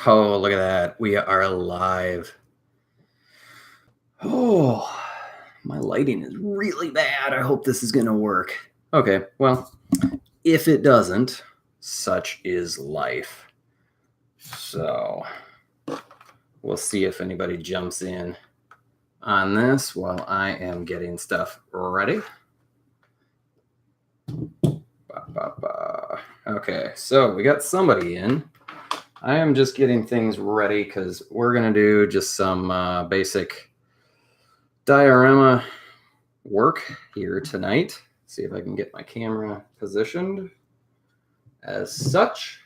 Oh, look at that. We are live. Oh, my lighting is really bad. I hope this is going to work. Okay, well, if it doesn't, such is life. So, we'll see if anybody jumps in on this while I am getting stuff ready. Okay, so we got somebody in. I am just getting things ready because we're going to do just some basic diorama work here tonight. See if I can get my camera positioned as such.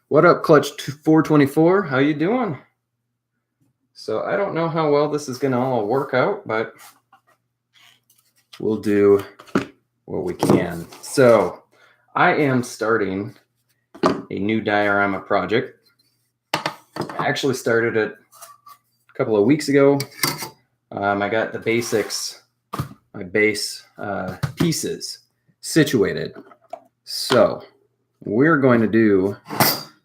What up, Clutch 424? How you doing? So I don't know how well this is going to all work out, but we'll do what we can. So I am starting a new diorama project. I actually started it a couple of weeks ago. I got the basics, my base pieces situated. So we're going to do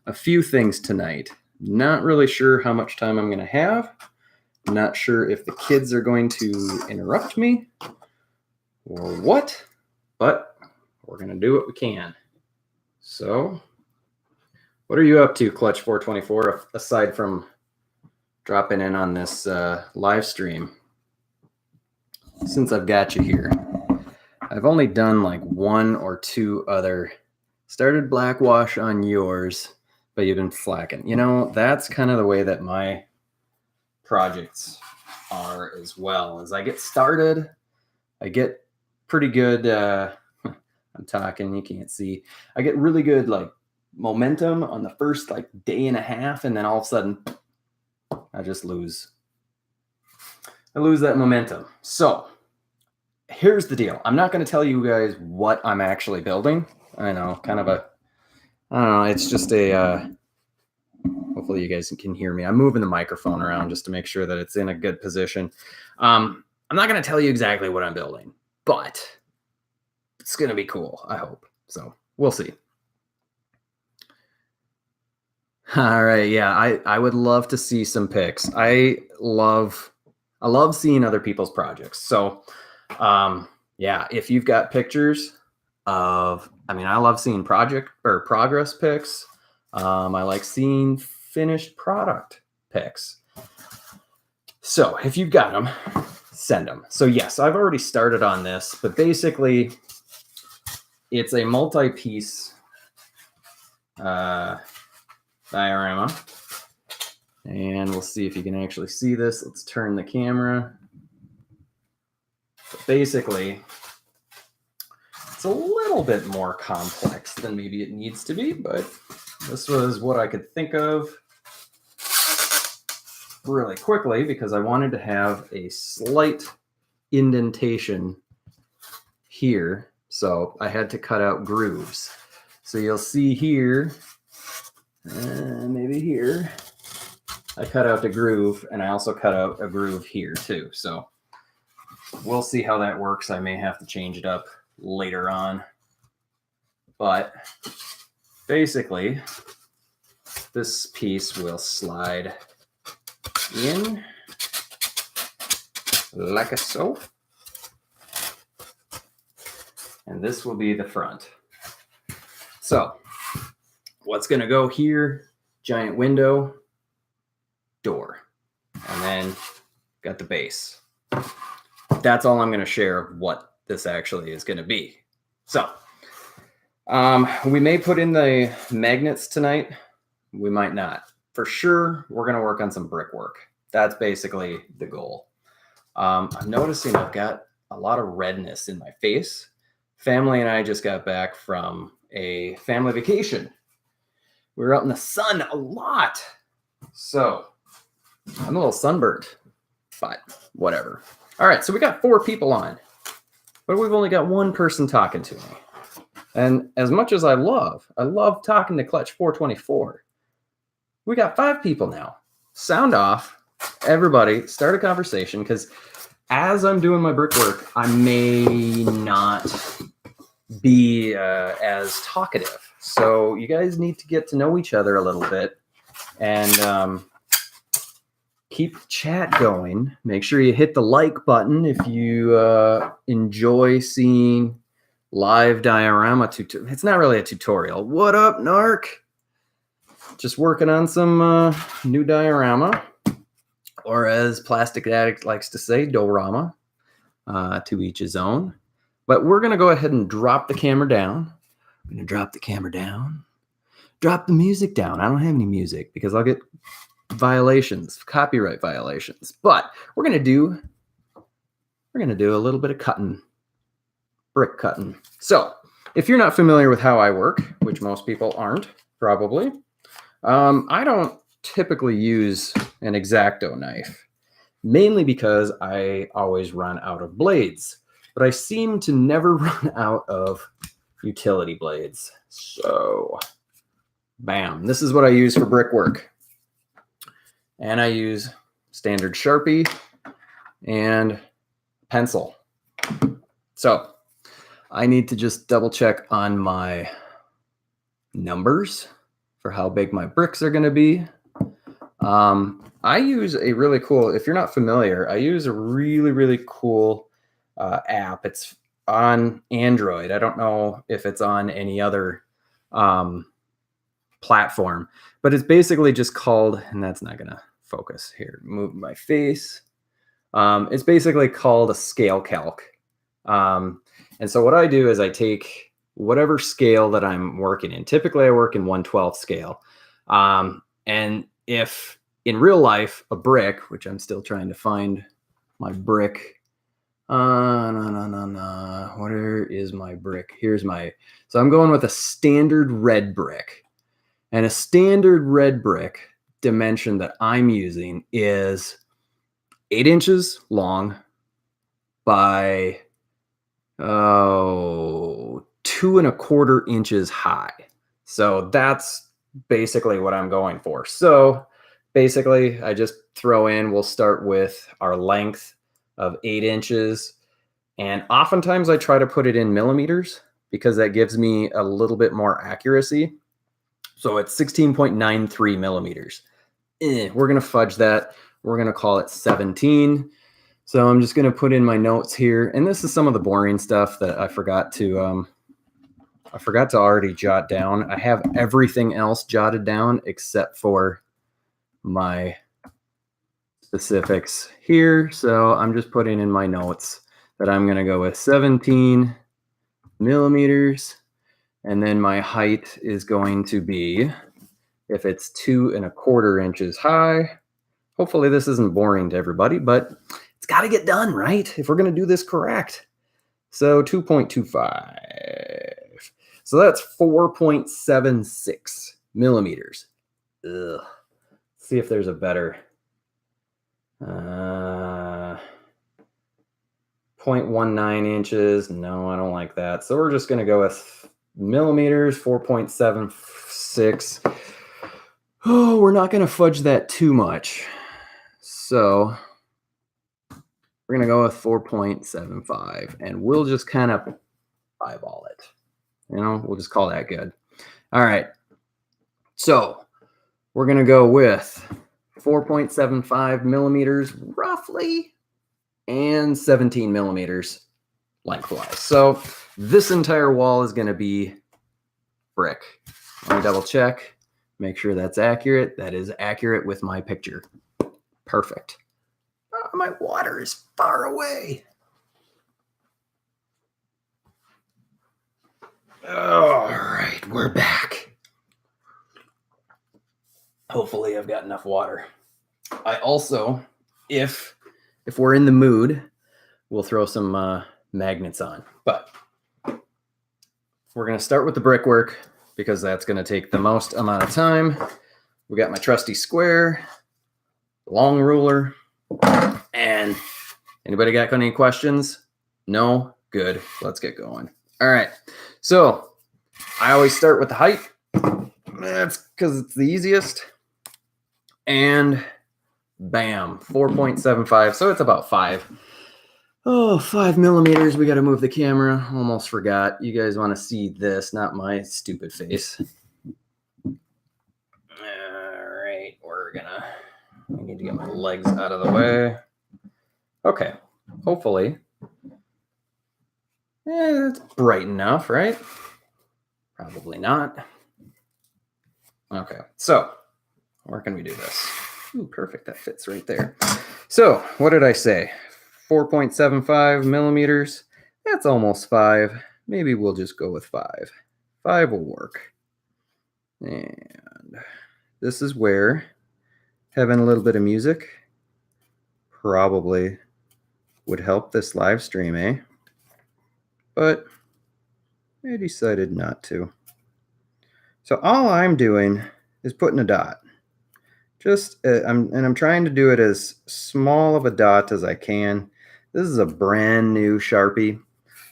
a few things tonight. Not really sure how much time I'm going to have. Not sure if the kids are going to interrupt me or what, but we're going to do what we can. So what are you up to, Clutch 424, aside from dropping in on this live stream? Since I've got you here, I've only done like one or two other. Started black wash on yours, but you've been slacking. You know, that's kind of the way that my projects are as well. As I get started, I get pretty good. I'm talking, you can't see. I get really good like momentum on the first like day and a half, and then all of a sudden I just lose. I lose that momentum. So here's the deal. I'm not going to tell you guys what I'm actually building. I know, kind of a, I don't know. It's just a, hopefully you guys can hear me. I'm moving the microphone around just to make sure that it's in a good position. I'm not going to tell you exactly what I'm building, but it's going to be cool, I hope. So we'll see. All right. Yeah, I would love to see some pics. I love seeing other people's projects. So yeah, if you've got pictures of, I mean, I love seeing project or progress pics. I like seeing finished product pics. So if you've got them, send them. So yes, I've already started on this, but basically it's a multi-piece diorama. And we'll see if you can actually see this. Let's turn the camera. But basically, it's a little bit more complex than maybe it needs to be, but this was what I could think of really quickly because I wanted to have a slight indentation here. So I had to cut out grooves. So you'll see here, maybe here, I cut out the groove, and I also cut out a groove here too. So we'll see how that works. I may have to change it up later on. But basically, this piece will slide in like so. And this will be the front. So what's going to go here? Giant window, door, and then got the base. That's all I'm going to share of what this actually is going to be. So we may put in the magnets tonight. We might not. For sure, we're going to work on some brickwork. That's basically the goal. I'm noticing I've got a lot of redness in my face. Family and I just got back from a family vacation. We were out in the sun a lot. So I'm a little sunburnt, but whatever. All right, so we got 4 people on, but we've only got one person talking to me. And as much as I love talking to Clutch 424, we got 5 people now. Sound off. Everybody start a conversation, because as I'm doing my brickwork, I may not be as talkative. So you guys need to get to know each other a little bit And keep the chat going. Make sure you hit the like button if you enjoy seeing live diorama tutorial. It's not really a tutorial. What up, Narc? Just working on some new diorama, or as Plastic Addict likes to say, Diorama. To each his own. But we're going to go ahead and drop the camera down. I'm going to drop the camera down. Drop the music down. I don't have any music because I'll get violations, copyright violations. But we're going to do a little bit of cutting, brick cutting. So if you're not familiar with how I work, which most people aren't probably, I don't typically use an X-Acto knife, mainly because I always run out of blades, but I seem to never run out of utility blades. So bam, this is what I use for brickwork. And I use standard Sharpie and pencil. So I need to just double check on my numbers for how big my bricks are going to be. I use a really cool, if you're not familiar, I use a really cool app. It's on Android. I don't know if it's on any other platform, but it's basically just called, and that's not going to focus here, move my face. It's basically called a scale calc. And so what I do is I take whatever scale that I'm working in. Typically I work in 1/12 scale. And if in real life, a brick, which I'm still trying to find my brick. No. Where is my brick? Here's my, so I'm going with a standard red brick. And a standard red brick dimension that I'm using is 8 inches long by 2 1/4 inches high. So that's basically what I'm going for. So basically I just throw in, we'll start with our length of 8 inches. And oftentimes I try to put it in millimeters because that gives me a little bit more accuracy. So it's 16.93 millimeters. We're going to fudge that. We're going to call it 17. So I'm just going to put in my notes here. And this is some of the boring stuff that I forgot to already jot down. I have everything else jotted down except for my specifics here. So I'm just putting in my notes that I'm going to go with 17 millimeters. And then my height is going to be, if it's 2 1/4 inches high, hopefully this isn't boring to everybody, but it's got to get done, right? If we're going to do this correct. So 2.25. So that's 4.76 millimeters. Ugh. Let's see if there's a better. 0.19 inches. No, I don't like that. So we're just going to go with millimeters, 4.76. Oh, we're not going to fudge that too much. So we're going to go with 4.75 and we'll just kind of eyeball it. You know, we'll just call that good. All right. So we're going to go with 4.75 millimeters roughly and 17 millimeters lengthwise. So this entire wall is going to be brick. Let me double check, make sure that's accurate. That is accurate with my picture. Perfect. Oh, my water is far away. All right, we're back. Hopefully I've got enough water. I also, if we're in the mood, we'll throw some magnets on. But we're going to start with the brickwork because that's going to take the most amount of time. We got my trusty square, long ruler, and anybody got any questions? No? Good. Let's get going. All right. So I always start with the height. That's because it's the easiest. And bam, 4.75. So it's about 5 millimeters. We got to move the camera. Almost forgot. You guys want to see this, not my stupid face. All right. right, I need to get my legs out of the way. Okay, hopefully. It's bright enough, right? Probably not. Okay, so where can we do this? Ooh, perfect, that fits right there. So what did I say? 4.75 millimeters. That's almost 5. Maybe we'll just go with 5. 5 will work. And this is where having a little bit of music probably would help this live stream, eh? But I decided not to. So all I'm doing is putting a dot. I'm trying to do it as small of a dot as I can. This is a brand new Sharpie.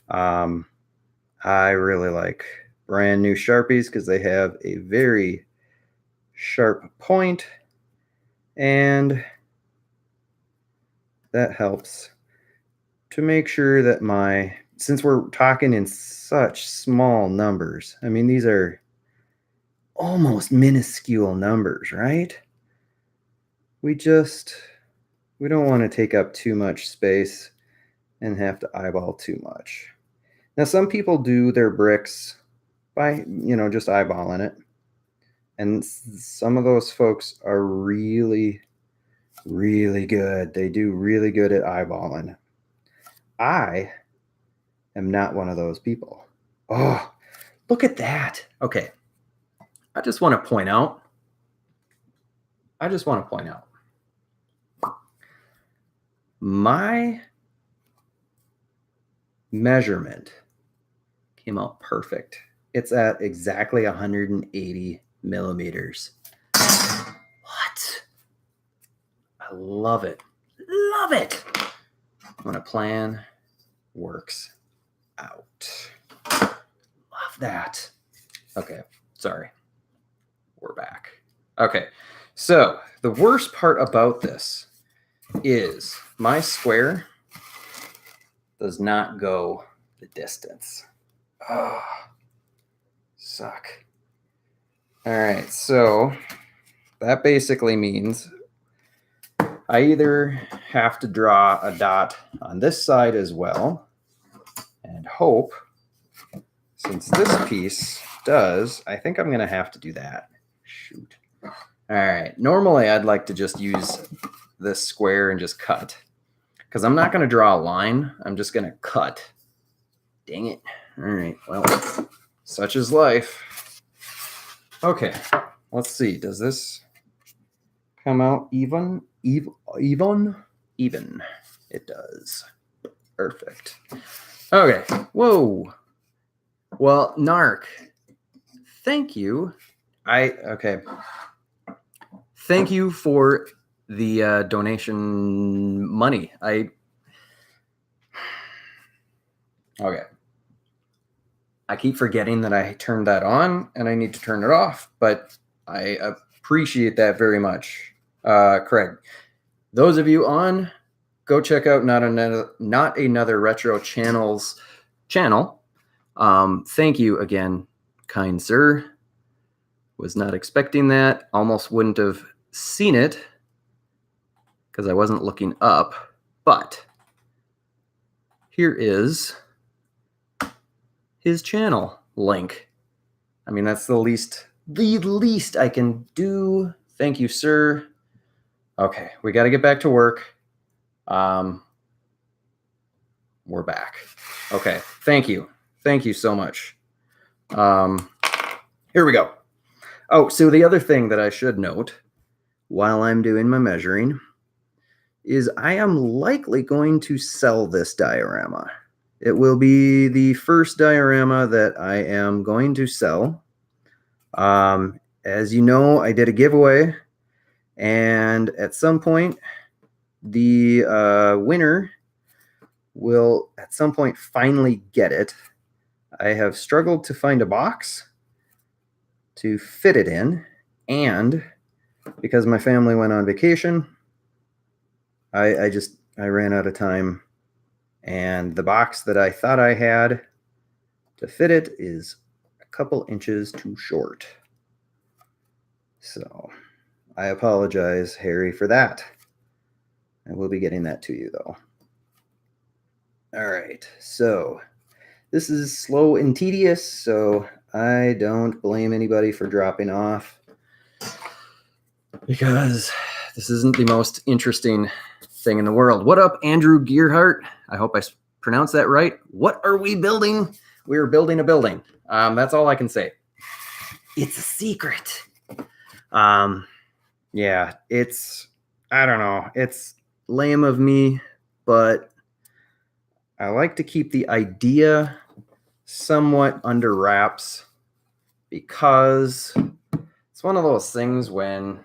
I really like brand new Sharpies because they have a very sharp point, and that helps to make sure that since we're talking in such small numbers, I mean, these are almost minuscule numbers, right? We don't want to take up too much space and have to eyeball too much. Now, some people do their bricks by, just eyeballing it. And some of those folks are really, really good. They do really good at eyeballing. I am not one of those people. Oh, look at that. Okay. I just want to point out. My measurement came out perfect. It's at exactly 180 millimeters. What? I love it. Love it. When a plan works out. Love that. Okay, sorry. We're back. Okay, so the worst part about this is my square does not go the distance. Oh, suck. All right, so that basically means I either have to draw a dot on this side as well and hope, since this piece does, I think I'm going to have to do that. Shoot. All right, normally I'd like to just use this square and just cut, because I'm not going to draw a line. I'm just going to cut. Dang it. All right, well, such is life. Okay, let's see. Does this come out even? Even? It does. Perfect. Okay. Whoa. Well, Narc, thank you. Okay. Thank you for the donation money. Okay. I keep forgetting that I turned that on and I need to turn it off, but I appreciate that very much, Craig. Those of you on, go check out Not Another Retro channel. Thank you again, kind sir. Was not expecting that. Almost wouldn't have seen it because I wasn't looking up, but here is his channel link. I mean, that's the least I can do. Thank you, sir. Okay, we got to get back to work. We're back. Okay, thank you. Thank you so much. Here we go. Oh, so the other thing that I should note while I'm doing my measuring is I am likely going to sell this diorama. It will be the first diorama that I am going to sell. As you know, I did a giveaway, and at some point, the winner will at some point finally get it. I have struggled to find a box to fit it in, and because my family went on vacation, I ran out of time, and the box that I thought I had to fit it is a couple inches too short. So I apologize, Harry, for that. I will be getting that to you, though. All right, so this is slow and tedious, so I don't blame anybody for dropping off, because this isn't the most interesting thing in the world. What up, Andrew Gearhart? I hope I pronounced that right. What are we building? We're building a building. That's all I can say. It's a secret. Yeah, I don't know. It's lame of me, but I like to keep the idea somewhat under wraps, because it's one of those things when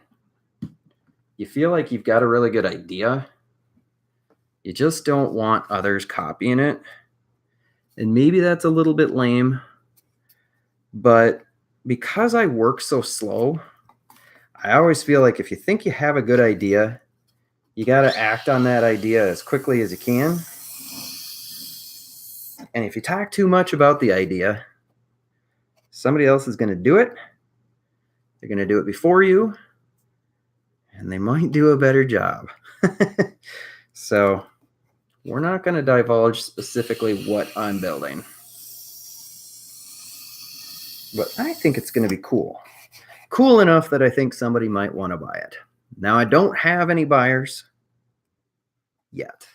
you feel like you've got a really good idea, you just don't want others copying it. And maybe that's a little bit lame, but because I work so slow, I always feel like if you think you have a good idea, you got to act on that idea as quickly as you can. And if you talk too much about the idea, somebody else is going to do it. They're going to do it before you, and they might do a better job. So we're not going to divulge specifically what I'm building, but I think it's going to be cool. Cool enough that I think somebody might want to buy it. Now, I don't have any buyers yet.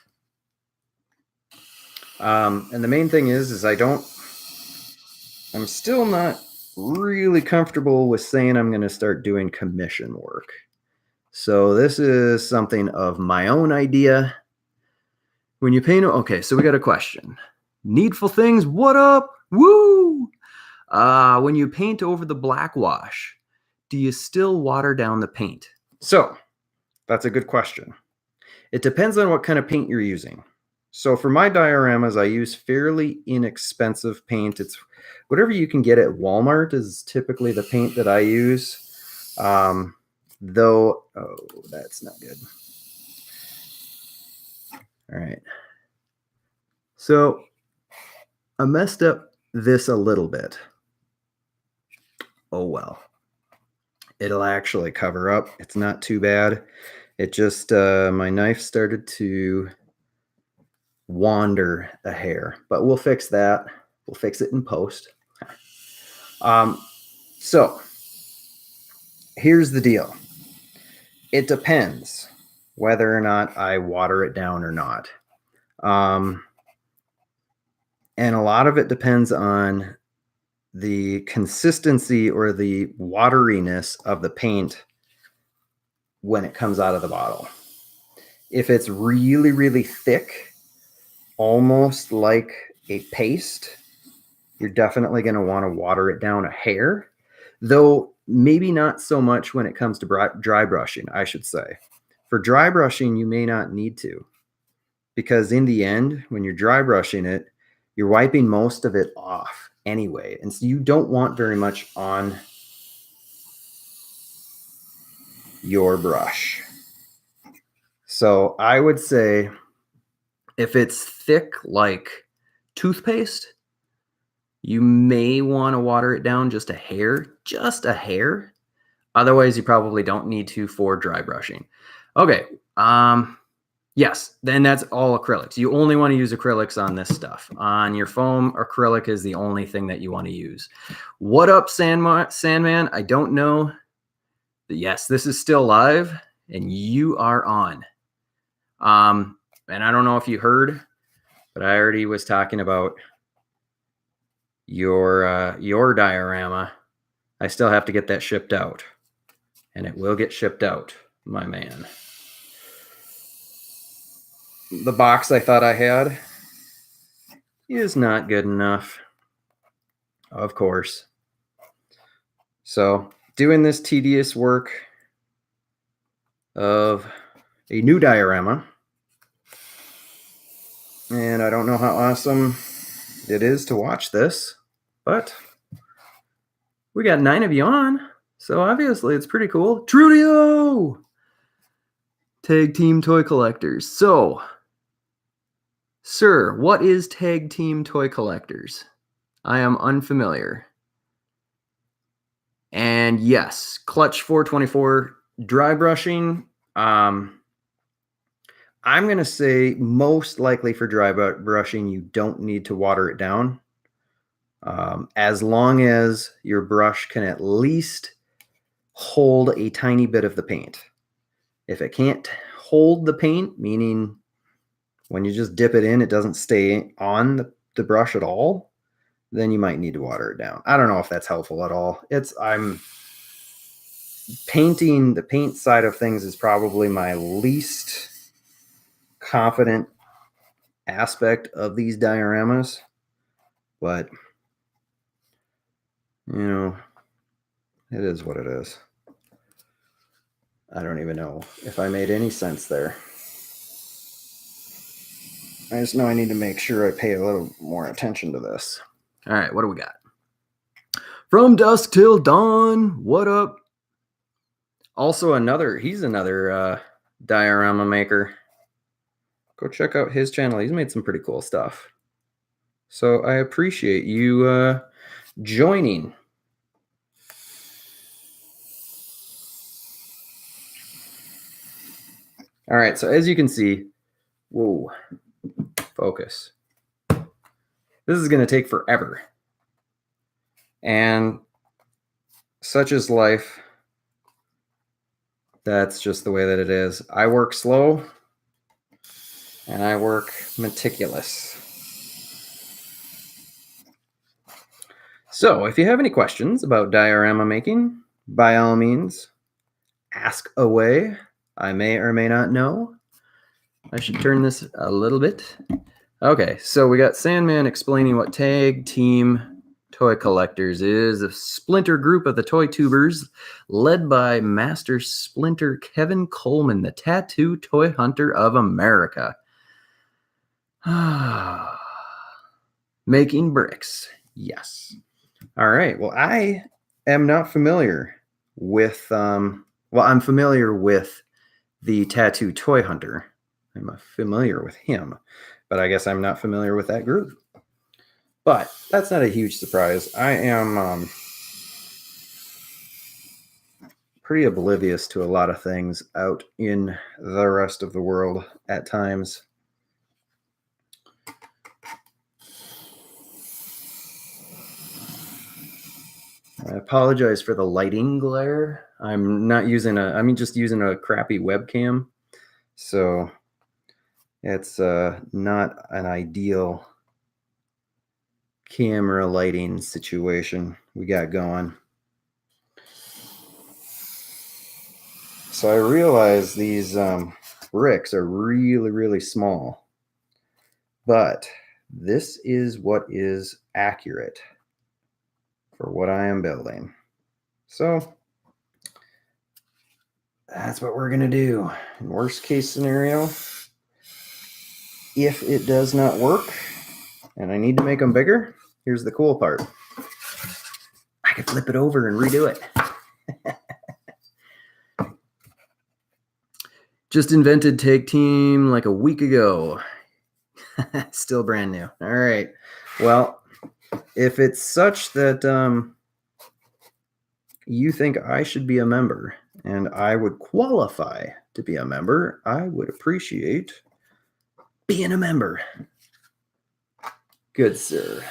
And the main thing is I'm still not really comfortable with saying I'm going to start doing commission work. So this is something of my own idea. When you paint, okay, so we got a question. Needful Things, what up? Woo! When you paint over the black wash, do you still water down the paint? So that's a good question. It depends on what kind of paint you're using. So for my dioramas, I use fairly inexpensive paint. It's whatever you can get at Walmart is typically the paint that I use. Though, oh, that's not good. All right. So I messed up this a little bit. Oh, well. It'll actually cover up. It's not too bad. It just, my knife started to wander a hair, but we'll fix that. We'll fix it in post. So here's the deal. It depends whether or not I water it down or not. And a lot of it depends on the consistency or the wateriness of the paint when it comes out of the bottle. If it's really, really thick, almost like a paste, you're definitely going to want to water it down a hair, though maybe not so much when it comes to dry brushing, I should say. For dry brushing, you may not need to, because in the end, when you're dry brushing it, you're wiping most of it off anyway. And so you don't want very much on your brush. So I would say if it's thick like toothpaste, you may want to water it down just a hair. Otherwise, you probably don't need to for dry brushing. Okay. Yes, then that's all acrylics. You only want to use acrylics on this stuff. On your foam, acrylic is the only thing that you want to use. What up, Sandman? I don't know. Yes, this is still live, and you are on. And I don't know if you heard, but I already was talking about your diorama. I still have to get that shipped out, and it will get shipped out, my man. The box I thought I had is not good enough, of course. So doing this tedious work of a new diorama, and I don't know how awesome it is to watch this, but we got 9 of you on, so obviously it's pretty cool. Trudio! Tag Team Toy Collectors. So, sir, what is Tag Team Toy Collectors? I am unfamiliar. And yes, Clutch 424 Dry brushing, I'm going to say most likely for dry brushing, you don't need to water it down. As long as your brush can at least hold a tiny bit of the paint. If it can't hold the paint, meaning when you just dip it in, it doesn't stay on the brush at all, then you might need to water it down. I don't know if that's helpful at all. I'm painting, the paint side of things is probably my least confident aspect of these dioramas, but you know, it is what it is. I don't even know if I made any sense there. I just know I need to make sure I pay a little more attention to this. All right, what do we got? From Dusk Till Dawn, what up? Also he's another diorama maker. Go check out his channel. He's made some pretty cool stuff. So I appreciate you joining. All right, so as you can see, whoa, focus. This is going to take forever. And such is life. That's just the way that it is. I work slow and I work meticulous. So if you have any questions about diorama making, by all means, ask away. I may or may not know. I should turn this a little bit. Okay, so we got Sandman explaining what Tag Team Toy Collectors is, a splinter group of the toy tubers led by Master Splinter Kevin Coleman, the tattoo toy hunter of America. Making bricks. Yes. All right. Well, I am not familiar with, I'm familiar with the tattoo toy hunter. I'm familiar with him, but I guess I'm not familiar with that group. But that's not a huge surprise. I am pretty oblivious to a lot of things out in the rest of the world at times. I apologize for the lighting glare. I'm just using a crappy webcam. So it's not an ideal camera lighting situation we got going. So I realize these bricks are really, really small, but this is what is accurate for what I am building. So that's what we're going to do. In worst case scenario, if it does not work and I need to make them bigger, here's the cool part. I could flip it over and redo it. Just invented Tag Team like a week ago. Still brand new. All right. Well, if it's such that you think I should be a member and I would qualify to be a member, I would appreciate being a member. Good, sir.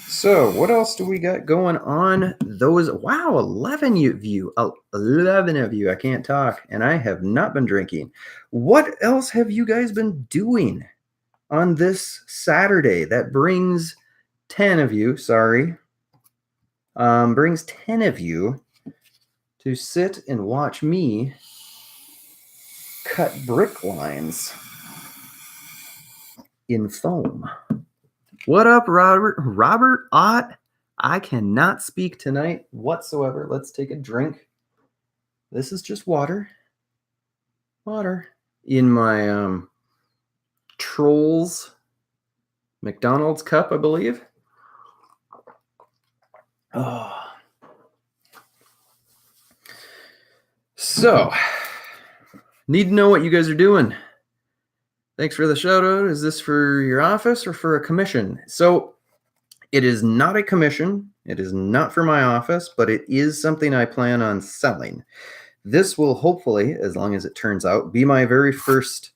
So what else do we got going on? Wow, 11 of you. 11 of you. I can't talk, and I have not been drinking. What else have you guys been doing on this Saturday? That brings 10 of you, sorry. Brings 10 of you to sit and watch me cut brick lines in foam. What up, Robert? Robert Ott? I cannot speak tonight whatsoever. Let's take a drink. This is just water. Water. In my Trolls McDonald's cup, I believe. Oh. So, need to know what you guys are doing. Thanks for the shout out. Is this for your office or for a commission? So it is not a commission. It is not for my office, but it is something I plan on selling. This will hopefully, as long as it turns out, be my very first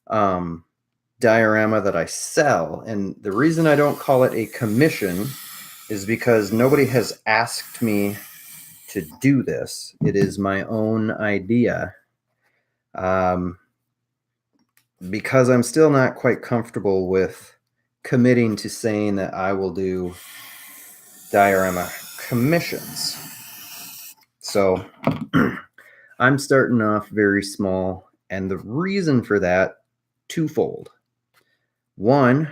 diorama that I sell. And the reason I don't call it a commission is because nobody has asked me to do this. It is my own idea. Because I'm still not quite comfortable with committing to saying that I will do diorama commissions. So I'm starting off very small, and the reason for that, twofold. One,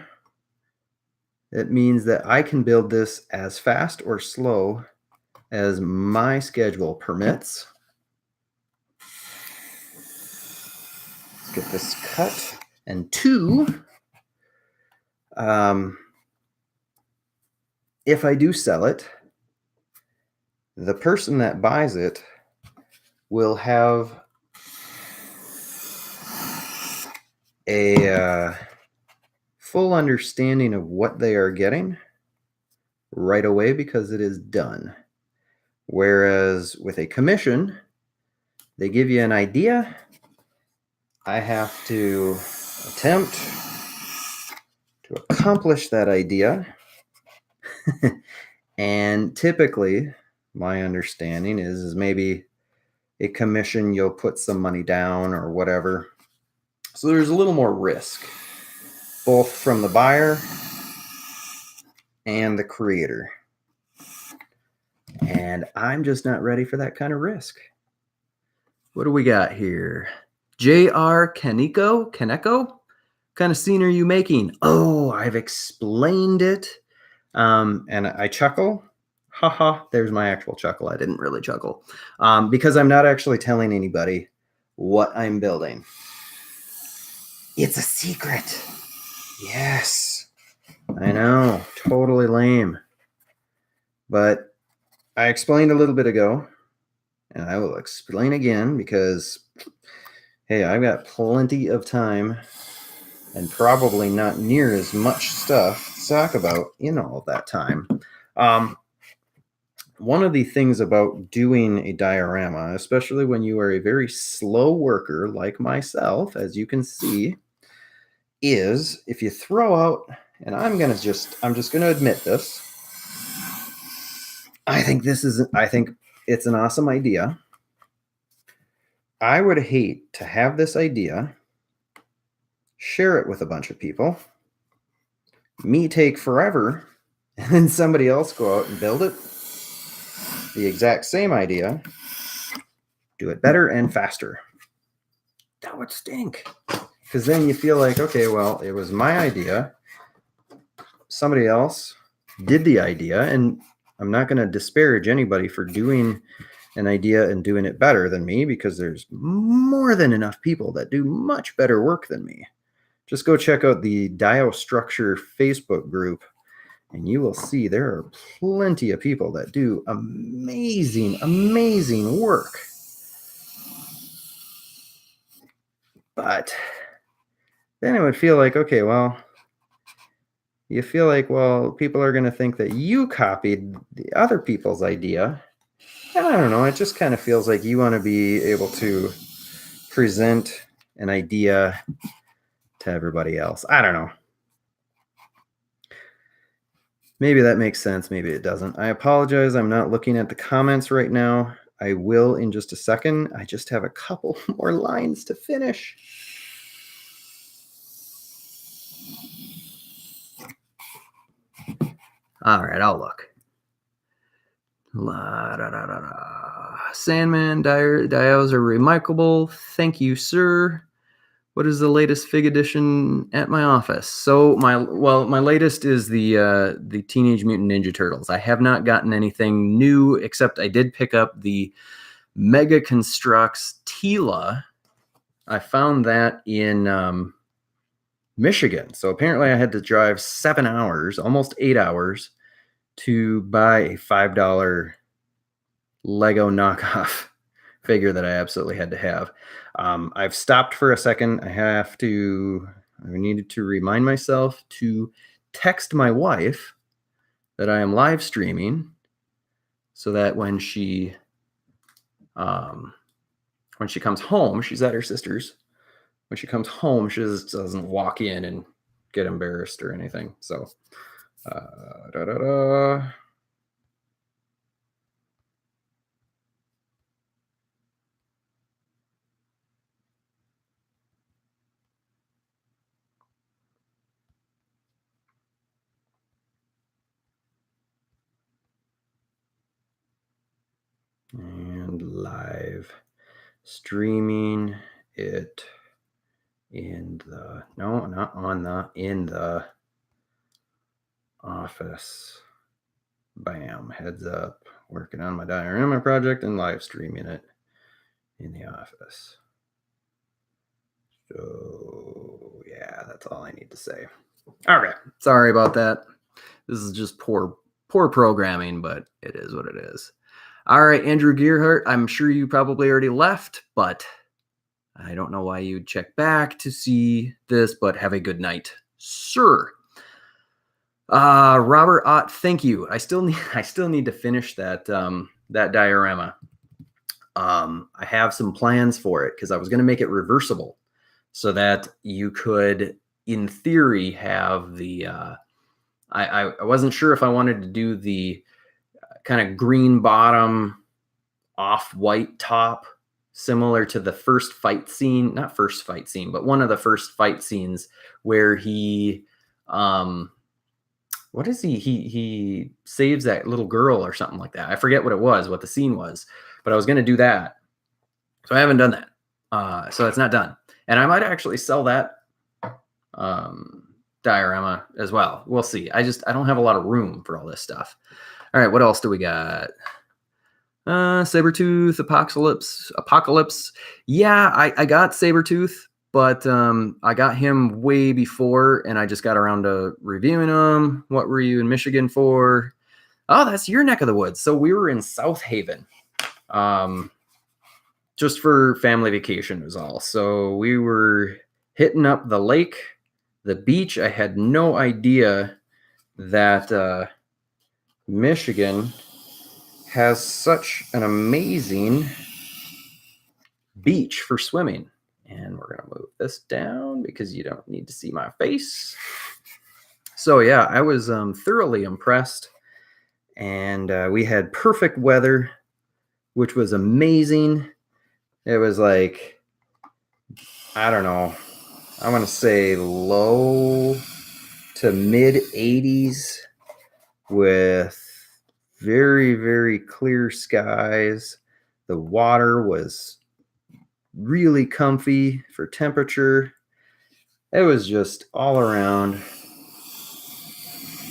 it means that I can build this as fast or slow as my schedule permits. Let's get this cut. And two, if I do sell it, the person that buys it will have a full understanding of what they are getting right away because it is done. Whereas with a commission, they give you an idea. I have to attempt to accomplish that idea. And typically, my understanding is maybe a commission, you'll put some money down or whatever. So there's a little more risk, both from the buyer and the creator. And I'm just not ready for that kind of risk. What do we got here? J.R. Kaneko? What kind of scene are you making? Oh, I've explained it. And I chuckle. Haha, there's my actual chuckle. I didn't really chuckle. Because I'm not actually telling anybody what I'm building. It's a secret. Yes. I know. Totally lame. But I explained a little bit ago, and I will explain again because, hey, I've got plenty of time and probably not near as much stuff to talk about in all of that time. One of the things about doing a diorama, especially when you are a very slow worker like myself, as you can see, is if you throw out, and I'm just going to admit this. I think it's an awesome idea. I would hate to have this idea, share it with a bunch of people, me take forever, and then somebody else go out and build it. The exact same idea, do it better and faster. That would stink. Because then you feel like, okay, well, it was my idea. Somebody else did the idea, and I'm not going to disparage anybody for doing an idea and doing it better than me, because there's more than enough people that do much better work than me. Just go check out the Dio Structure Facebook group, and you will see there are plenty of people that do amazing, amazing work. But then it would feel like, okay, well, you feel like, well, people are going to think that you copied the other people's idea. And I don't know, it just kind of feels like you want to be able to present an idea to everybody else. I don't know. Maybe that makes sense. Maybe it doesn't. I apologize. I'm not looking at the comments right now. I will in just a second. I just have a couple more lines to finish. All right, I'll look. La, da, da, da, da. Sandman, dials are remarkable. Thank you, sir. What is the latest Fig edition at my office? So my latest is the Teenage Mutant Ninja Turtles. I have not gotten anything new, except I did pick up the Mega Constructs Tila. I found that in Michigan. So apparently I had to drive 7 hours, almost 8 hours, to buy a $5 Lego knockoff figure that I absolutely had to have. I've stopped for a second. I needed to remind myself to text my wife that I am live streaming so that when she comes home, she's at her sister's. When she comes home, she just doesn't walk in and get embarrassed or anything. So, and live streaming it in the, no, not on the, in the office. Bam, heads up, working on my diorama project and live streaming it in the office. So yeah, that's all I need to say. Okay, sorry about that. This is just poor programming, but it is what it is. All right, Andrew Gearhart, I'm sure you probably already left, but I don't know why you'd check back to see this, but have a good night, sir. Robert Ott, thank you. I still need to finish that that diorama. I have some plans for it because I was going to make it reversible so that you could, in theory, have the I wasn't sure if I wanted to do the kind of green bottom, off-white top, similar to the first fight scene, not first fight scene, but one of the first fight scenes where he, what is he saves that little girl or something like that. I forget what it was, what the scene was, but I was going to do that. So I haven't done that. So it's not done. And I might actually sell that diorama as well. We'll see. I don't have a lot of room for all this stuff. All right, what else do we got? Sabretooth, Apocalypse. Yeah, I got Sabretooth, but I got him way before, and I just got around to reviewing him. What were you in Michigan for? Oh, that's your neck of the woods. So we were in South Haven. Just for family vacation was all. So we were hitting up the lake, the beach. I had no idea that Michigan has such an amazing beach for swimming. And we're going to move this down because you don't need to see my face. So yeah, I was thoroughly impressed. And we had perfect weather, which was amazing. It was like, I don't know, I want to say low to mid 80s with very, very clear skies. The water was really comfy for temperature. It was just all around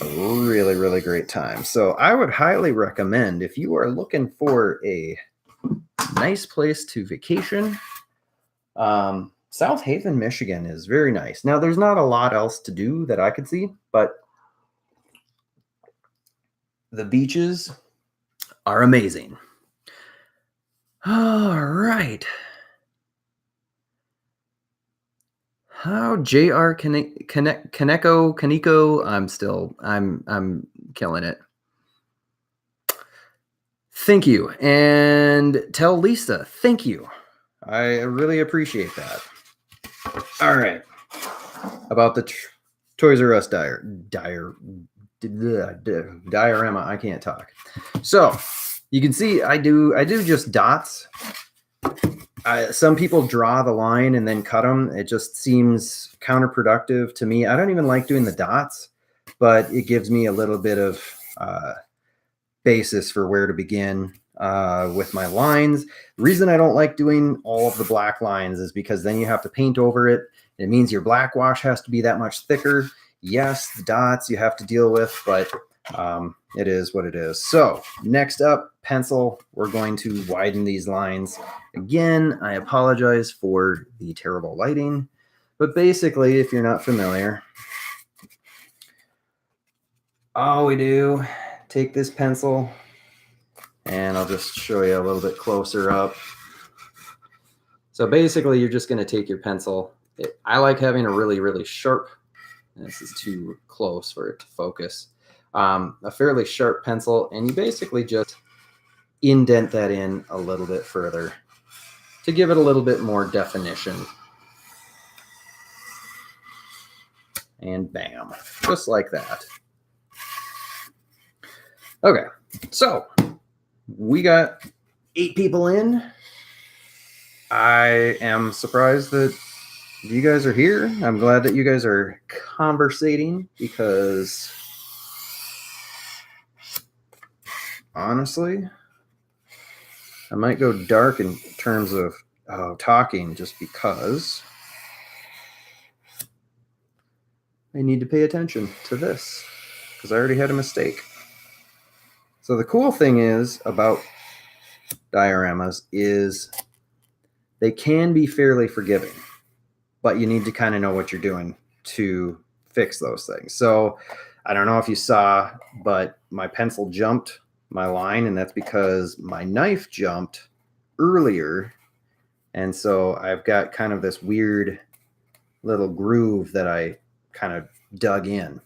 a really, really great time. So I would highly recommend, if you are looking for a nice place to vacation, South Haven, Michigan is very nice. Now, there's not a lot else to do that I could see, but the beaches are amazing. All right. How JR Kaneko, I'm killing it. Thank you. And tell Lisa, thank you. I really appreciate that. All right. About the Toys R Us diorama. I can't talk. So you can see I do just dots. Some people draw the line and then cut them. It just seems counterproductive to me. I don't even like doing the dots, but it gives me a little bit of basis for where to begin with my lines. The reason I don't like doing all of the black lines is because then you have to paint over it. It means your black wash has to be that much thicker. Yes, the dots you have to deal with, but it is what it is. So next up, pencil. We're going to widen these lines. Again, I apologize for the terrible lighting, but basically, if you're not familiar, all we do, take this pencil, and I'll just show you a little bit closer up. So basically, you're just going to take your pencil. I like having a really, really sharp, this is too close for it to focus, a fairly sharp pencil, and you basically just indent that in a little bit further to give it a little bit more definition. And bam, just like that. Okay, so we got 8 people in. I am surprised that you guys are here. I'm glad that you guys are conversating because honestly, I might go dark in terms of talking just because I need to pay attention to this because I already had a mistake. So the cool thing is about dioramas is they can be fairly forgiving, but you need to kind of know what you're doing to fix those things. So I don't know if you saw, but my pencil jumped my line, and that's because my knife jumped earlier. And so I've got kind of this weird little groove that I kind of dug in.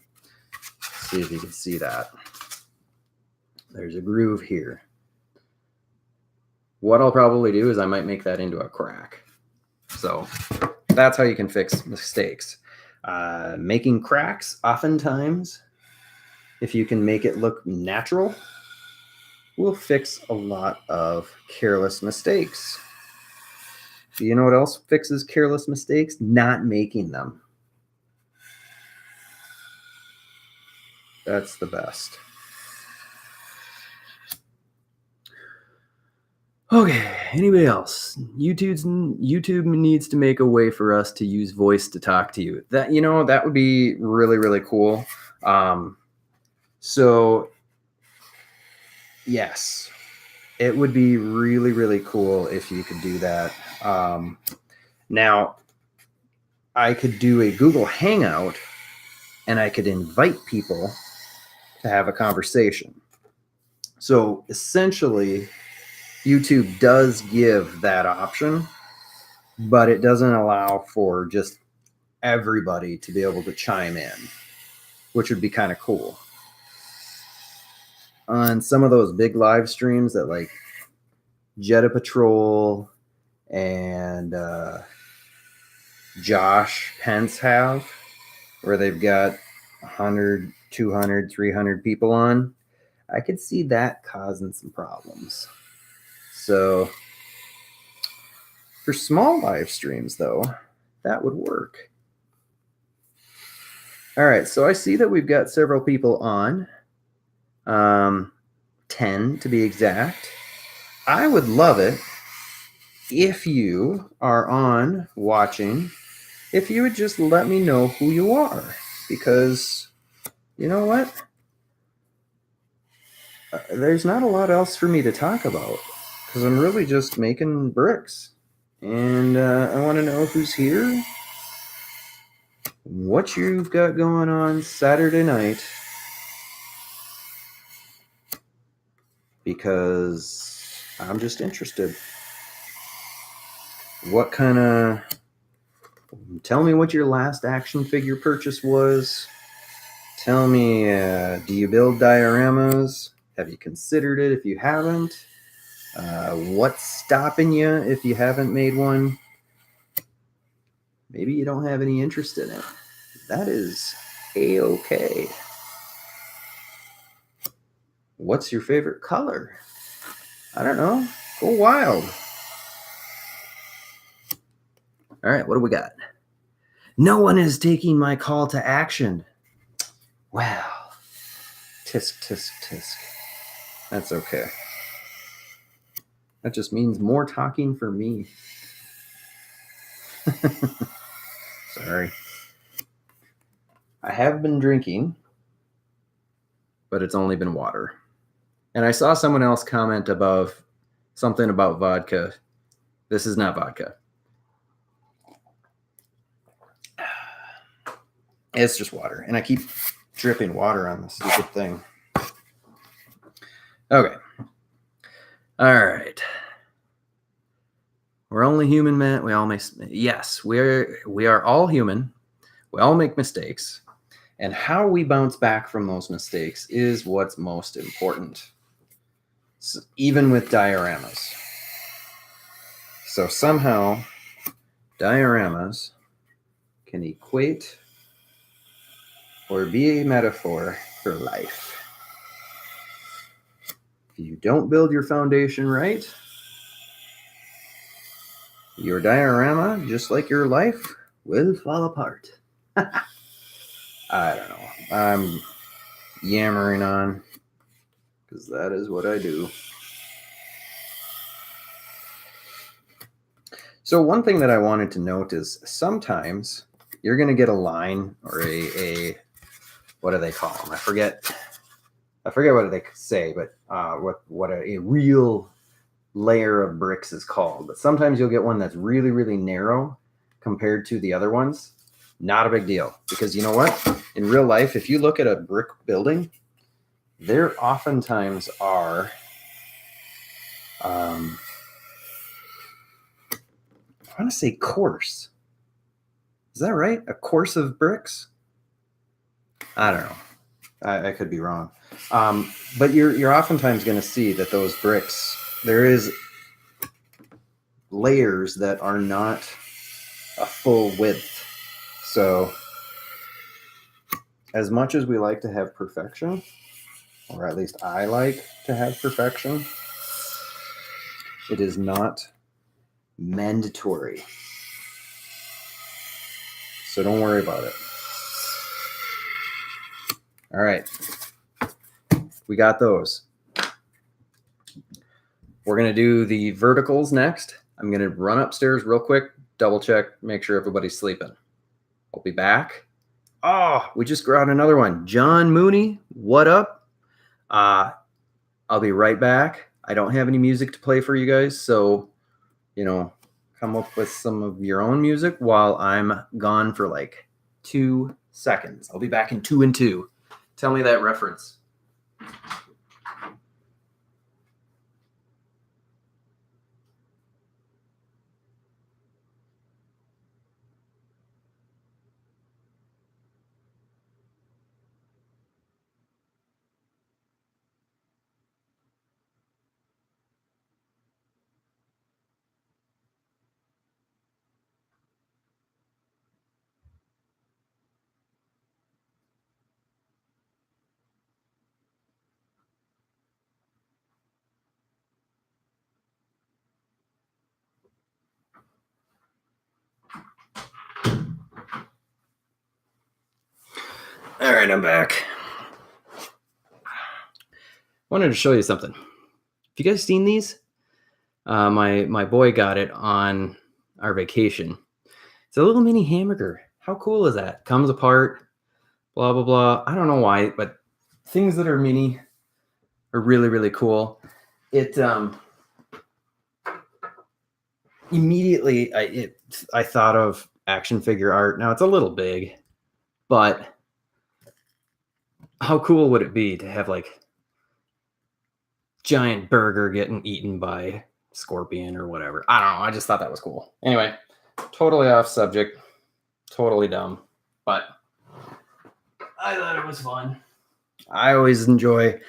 Let's see if you can see that. There's a groove here. What I'll probably do is I might make that into a crack. So that's how you can fix mistakes. Making cracks, oftentimes, if you can make it look natural, will fix a lot of careless mistakes. Do you know what else fixes careless mistakes? Not making them. That's the best. Okay, anybody else? YouTube needs to make a way for us to use voice to talk to you. That that would be really, really cool. So yes, it would be really, really cool if you could do that. Now, I could do a Google Hangout and I could invite people to have a conversation. So essentially, YouTube does give that option, but it doesn't allow for just everybody to be able to chime in, which would be kind of cool. On some of those big live streams that like Jetta Patrol and Josh Pence have, where they've got 100, 200, 300 people on, I could see that causing some problems. So for small live streams, though, that would work. All right, so I see that we've got several people on, 10 to be exact. I would love it if you are on watching, if you would just let me know who you are, because you know what? There's not a lot else for me to talk about because I'm really just making bricks. And I want to know who's here, what you've got going on Saturday night, because I'm just interested. What kind of... Tell me what your last action figure purchase was. Tell me, do you build dioramas? Have you considered it if you haven't? What's stopping you if you haven't made one? Maybe you don't have any interest in it. That is A-okay. What's your favorite color? I don't know. Go wild. All right, what do we got? No one is taking my call to action. Wow. Tisk, tisk, tisk. That's okay. That just means more talking for me. Sorry. I have been drinking, but it's only been water. And I saw someone else comment above something about vodka. This is not vodka. It's just water. And I keep dripping water on this stupid thing. Okay. All right. We're only human, man. We all make... Yes, we are all human. We all make mistakes. And how we bounce back from those mistakes is what's most important. even with dioramas. So somehow dioramas can equate or be a metaphor for life. If you don't build your foundation right, your diorama, just like your life, will fall apart. I don't know. I'm yammering on because that is what I do. So one thing that I wanted to note is sometimes you're going to get a line or a what do they call them? I forget what they say, but what a real layer of bricks is called. But sometimes you'll get one that's really, really narrow compared to the other ones. Not a big deal, because you know what? In real life, if you look at a brick building, there oftentimes are I want to say course. Is that right? A course of bricks? I don't know. I could be wrong. But you're oftentimes going to see that those bricks, there is layers that are not a full width. So as much as we like to have perfection, or at least I like to have perfection, it is not mandatory. So don't worry about it. All right. We got those. We're going to do the verticals next. I'm going to run upstairs real quick, double check, make sure everybody's sleeping. I'll be back. Oh, we just got another one. John Mooney, what up? I'll be right back. I don't have any music to play for you guys, so, come up with some of your own music while I'm gone for like 2 seconds. I'll be back in 2 and 2. Tell me that reference. All right, I'm back. Wanted to show you something. Have you guys seen these? My boy got it on our vacation. It's a little mini hamburger. How cool is that? Comes apart, blah, blah, blah. I don't know why, but things that are mini are really, really cool. It immediately I thought of action figure art. Now it's a little big, but how cool would it be to have like giant burger getting eaten by scorpion or whatever? I don't know. I just thought that was cool. Anyway, totally off subject, totally dumb, but I thought it was fun. I always enjoy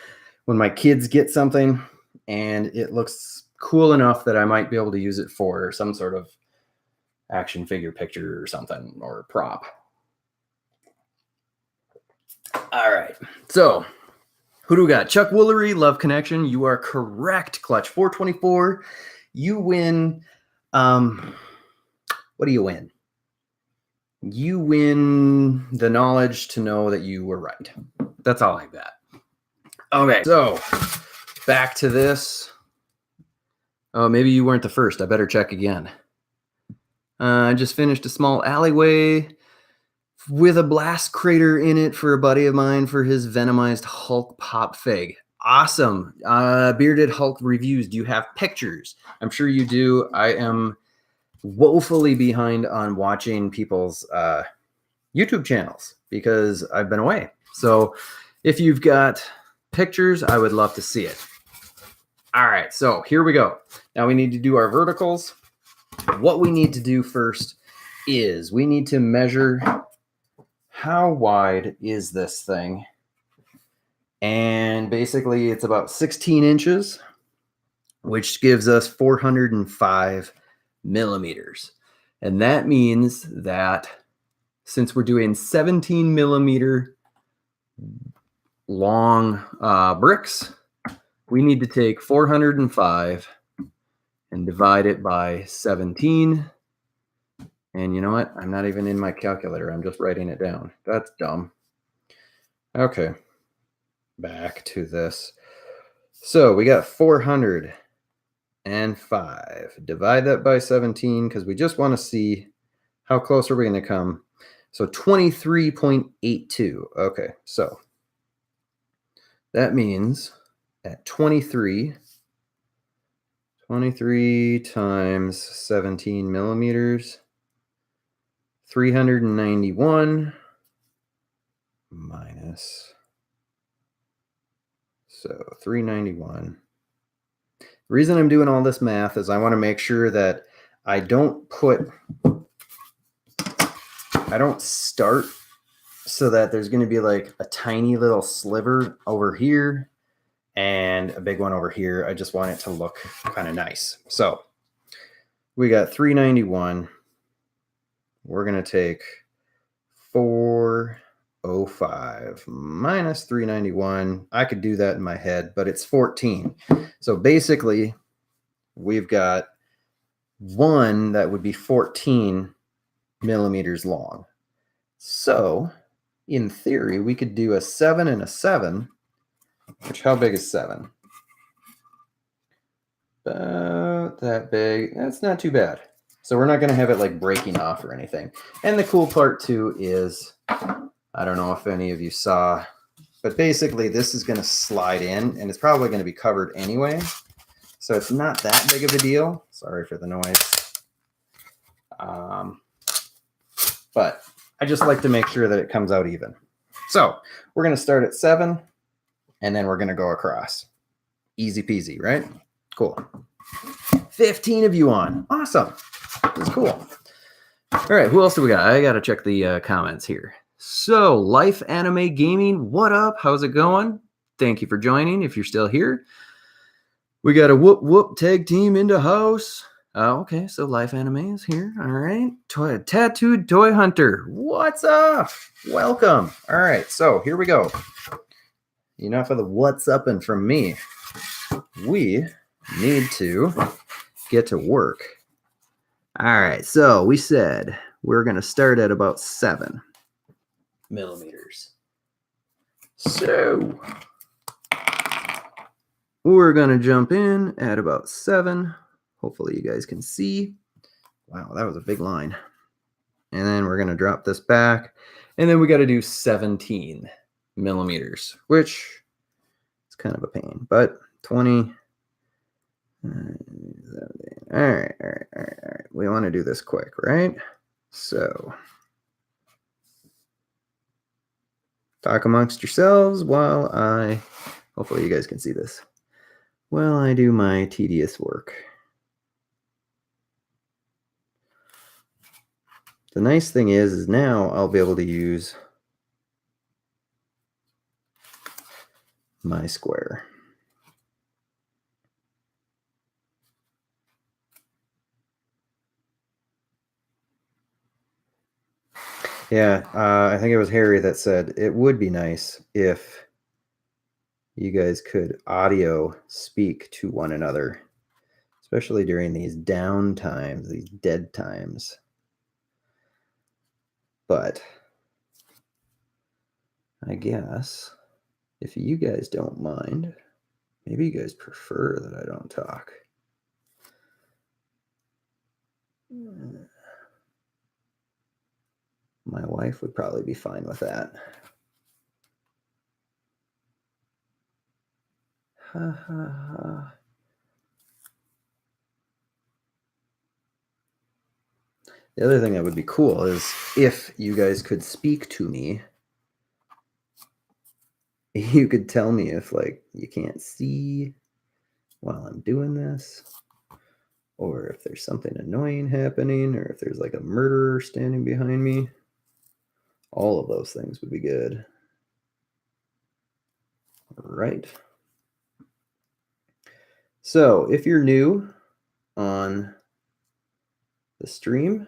when my kids get something and it looks cool enough that I might be able to use it for some sort of action figure picture or something, or prop. All right. So who do we got? Chuck Woolery, Love Connection. You are correct. Clutch 424. You win. What do you win? You win the knowledge to know that you were right. That's all I got. Okay. So back to this. Oh, maybe you weren't the first. I better check again. I just finished a small alleyway with a blast crater in it for a buddy of mine for his venomized Hulk pop fig. Awesome. Bearded Hulk reviews. Do you have pictures? I'm sure you do. I am woefully behind on watching people's YouTube channels because I've been away. So if you've got pictures, I would love to see it. All right, so here we go. Now we need to do our verticals. What we need to do first is we need to measure how wide is this thing. And basically it's about 16 inches. which gives us 405 millimeters. And that means that since we're doing 17 millimeter long bricks, we need to take 405 and divide it by 17. And you know what? I'm not even in my calculator. I'm just writing it down. That's dumb. Okay. Back to this. So we got 405. Divide that by 17 because we just want to see how close are we going to come. So 23.82. Okay. So that means at 23 times 17 millimeters, 391 minus, so 391. The reason I'm doing all this math is I want to make sure that I don't start so that there's going to be like a tiny little sliver over here and a big one over here. I just want it to look kind of nice. So we got 391. We're going to take 405 minus 391. I could do that in my head, but it's 14. So basically, we've got one that would be 14 millimeters long. So in theory, we could do a 7 and a 7. Which, how big is 7? About that big. That's not too bad. So we're not going to have it like breaking off or anything. And the cool part too is, I don't know if any of you saw, but basically this is going to slide in and it's probably going to be covered anyway. So it's not that big of a deal. Sorry for the noise. But I just like to make sure that it comes out even. So we're going to start at 7 and then we're going to go across. Easy peasy, right? Cool. 15 of you on. Awesome. That's cool. All right, who else do we got? I got to check the comments here. So, Life Anime Gaming, what up? How's it going? Thank you for joining if you're still here. We got a whoop whoop tag team into house. Okay, so Life Anime is here. All right. Tattooed Toy Hunter. What's up? Welcome. All right, so here we go. Enough of the what's upping from me. We need to get to work. All right, so we said we're going to start at about 7 millimeters. So we're going to jump in at about 7. Hopefully you guys can see. Wow, that was a big line. And then we're going to drop this back. And then we got to do 17 millimeters, which is kind of a pain, but 20. All right. We want to do this quick, right? So talk amongst yourselves while hopefully you guys can see this, while I do my tedious work. The nice thing is now I'll be able to use my square. Yeah, I think it was Harry that said it would be nice if you guys could audio speak to one another, especially during these down times, these dead times. But I guess if you guys don't mind, maybe you guys prefer that I don't talk. My wife would probably be fine with that. Ha ha ha. The other thing that would be cool is if you guys could speak to me, you could tell me if like you can't see while I'm doing this, or if there's something annoying happening, or if there's like a murderer standing behind me. All of those things would be good. Right. So if you're new on the stream,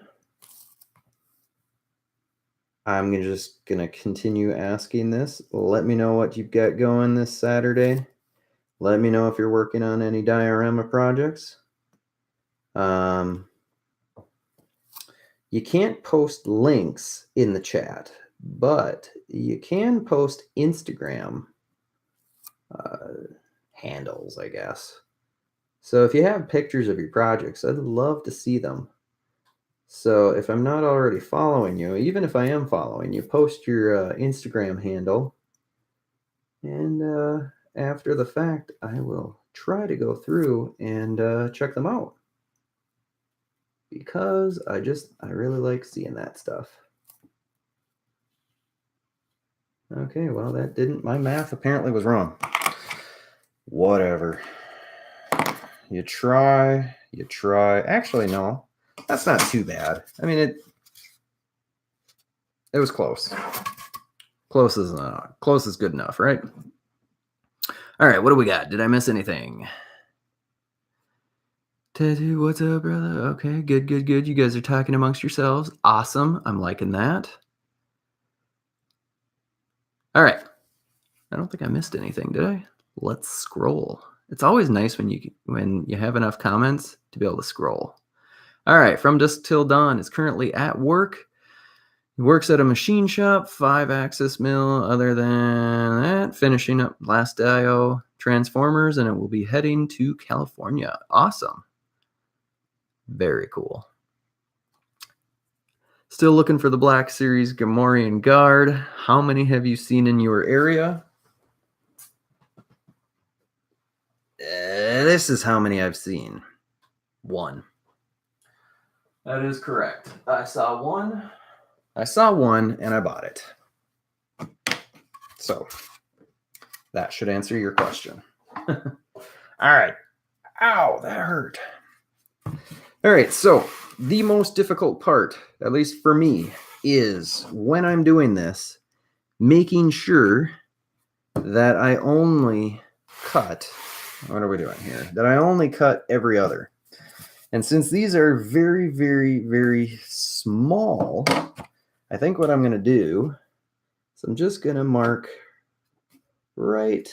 I'm just going to continue asking this. Let me know what you've got going this Saturday. Let me know if you're working on any diorama projects. You can't post links in the chat, but you can post Instagram handles, I guess. So if you have pictures of your projects, I'd love to see them. So if I'm not already following you, even if I am following you, post your Instagram handle. And after the fact, I will try to go through and check them out. Because I really like seeing that stuff. Okay, well, that didn't, my math apparently was wrong. Whatever. You try. Actually, no, that's not too bad. I mean, it was close. Close is good enough, right? All right, what do we got? Did I miss anything? Tattoo, what's up, brother? Okay, good. You guys are talking amongst yourselves. Awesome. I'm liking that. All right. I don't think I missed anything, did I? Let's scroll. It's always nice when you have enough comments to be able to scroll. All right, From Dusk Till Dawn is currently at work. He works at a machine shop, 5-axis mill. Other than that, finishing up last Dio transformers, and it will be heading to California. Awesome. Very cool. Still looking for the Black Series Gamorrean Guard. How many have you seen in your area? This is how many I've seen. 1. That is correct. I saw one and I bought it. So that should answer your question. All right. Ow, that hurt. All right, so the most difficult part, at least for me, is when I'm doing this, making sure that I only cut, what are we doing here? That I only cut every other. And since these are very, very, very small, I think what I'm going to do is I'm just going to mark right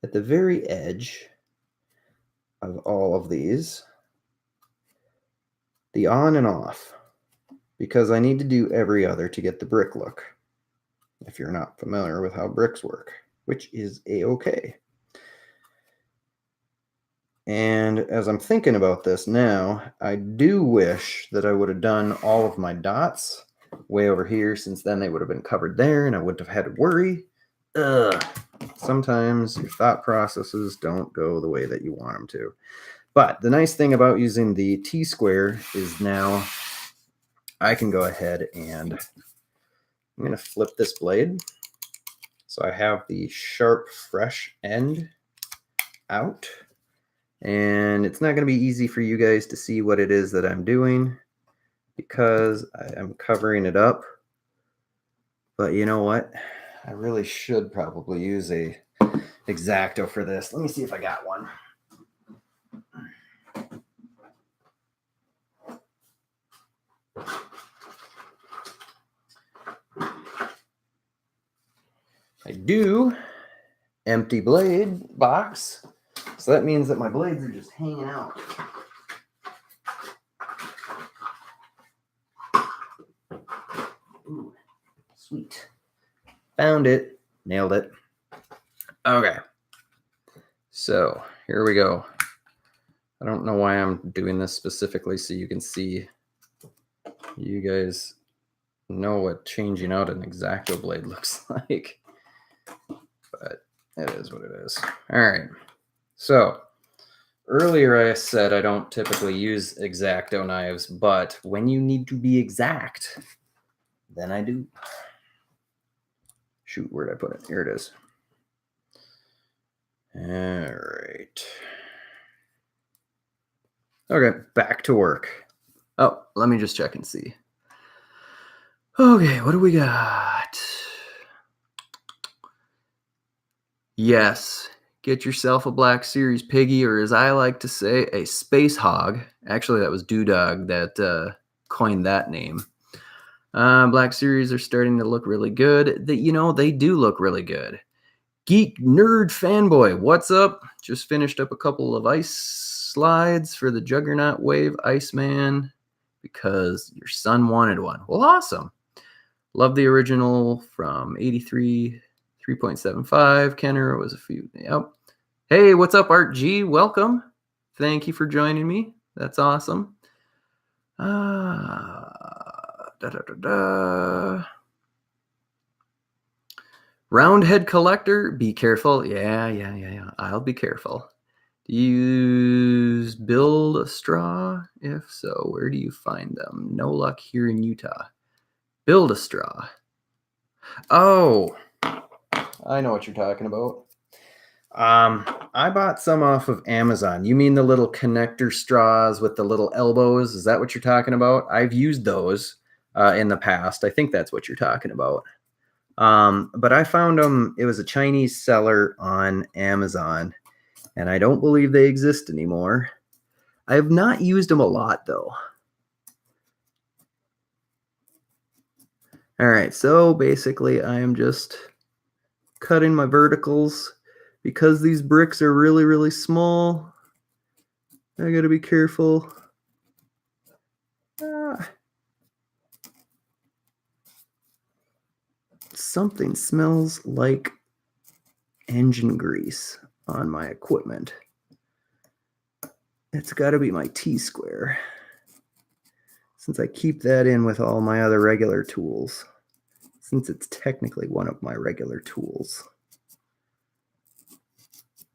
at the very edge of all of these the on and off, because I need to do every other to get the brick look, if you're not familiar with how bricks work, which is a-okay. And as I'm thinking about this now, I do wish that I would have done all of my dots way over here, since then they would have been covered there and I wouldn't have had to worry. Sometimes your thought processes don't go the way that you want them to. But the nice thing about using the T-square is now I can go ahead and I'm going to flip this blade. So I have the sharp, fresh end out. And it's not going to be easy for you guys to see what it is that I'm doing because I am covering it up. But you know what? I really should probably use a X-Acto for this. Let me see if I got one. I do. Empty blade box. So that means that my blades are just hanging out. Ooh, sweet. Found it. Nailed it. Okay. So here we go. I don't know why I'm doing this specifically so you can see. You guys know what changing out an X-Acto blade looks like. But it is what it is. All right. So earlier I said I don't typically use X-Acto knives, but when you need to be exact, then I do. Shoot, where'd I put it? Here it is. All right. Okay, back to work. Oh, let me just check and see. Okay, what do we got? Yes, get yourself a Black Series piggy, or as I like to say, a space hog. Actually, that was Doodog that coined that name. Black Series are starting to look really good. They do look really good. Geek Nerd Fanboy, what's up? Just finished up a couple of ice slides for the Juggernaut Wave Iceman because your son wanted one. Well, awesome. Love the original from 83, 3.75. Kenner was a few. Yep. Hey, what's up, Art G? Welcome. Thank you for joining me. That's awesome. Roundhead collector, be careful. Yeah. I'll be careful. Do you use build a straw? If so, where do you find them? No luck here in Utah. Build a straw. Oh, I know what you're talking about. I bought some off of Amazon. You mean the little connector straws with the little elbows? Is that what you're talking about? I've used those in the past. I think that's what you're talking about. But I found them. It was a Chinese seller on Amazon, and I don't believe they exist anymore. I have not used them a lot, though. All right, so basically I am just cutting my verticals. Because these bricks are really, really small, I gotta be careful. Something smells like engine grease on my equipment. It's gotta be my T-square, since I keep that in with all my other regular tools, since it's technically one of my regular tools.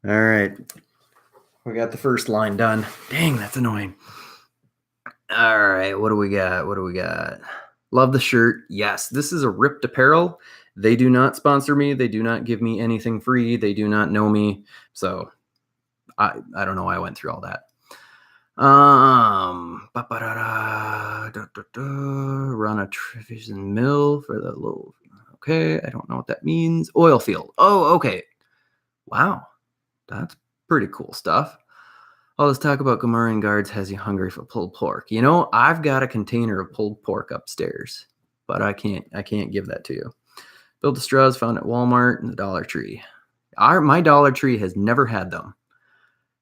All right, we got the first line done. Dang, that's annoying. All right, what do we got? Love the shirt. Yes, this is a Ripped Apparel. They do not sponsor me. They do not give me anything free. They do not know me. So I don't know why I went through all that. Run a Trevisan mill for the little. Okay, I don't know what that means. Oil field. Oh, okay. Wow. That's pretty cool stuff. All this talk about Gamorrean guards has you hungry for pulled pork. I've got a container of pulled pork upstairs, but I can't give that to you. Built the straws found at Walmart and the Dollar Tree. My Dollar Tree has never had them.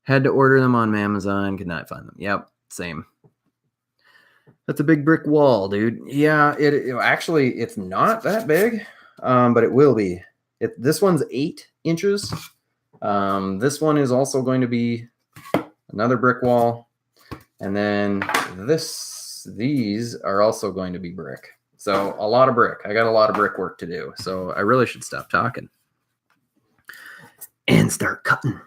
Had to order them on Amazon, could not find them. Yep, same. That's a big brick wall, dude. Yeah, actually it's not that big, but it will be. This one's 8 inches. This one is also going to be another brick wall, and then these are also going to be brick. So a lot of brick. I got a lot of brick work to do. So I really should stop talking and start cutting.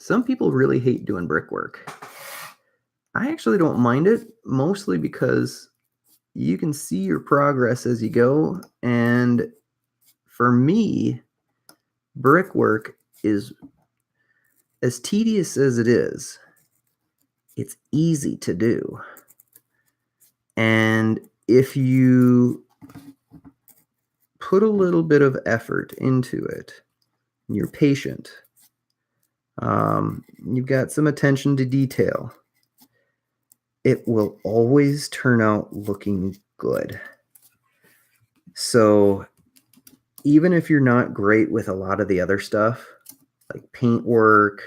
Some people really hate doing brickwork. I actually don't mind it, mostly because you can see your progress as you go. And for me, brickwork is as tedious as it is. It's easy to do. And if you put a little bit of effort into it, and you're patient, you've got some attention to detail, it will always turn out looking good. So even if you're not great with a lot of the other stuff, like paint work,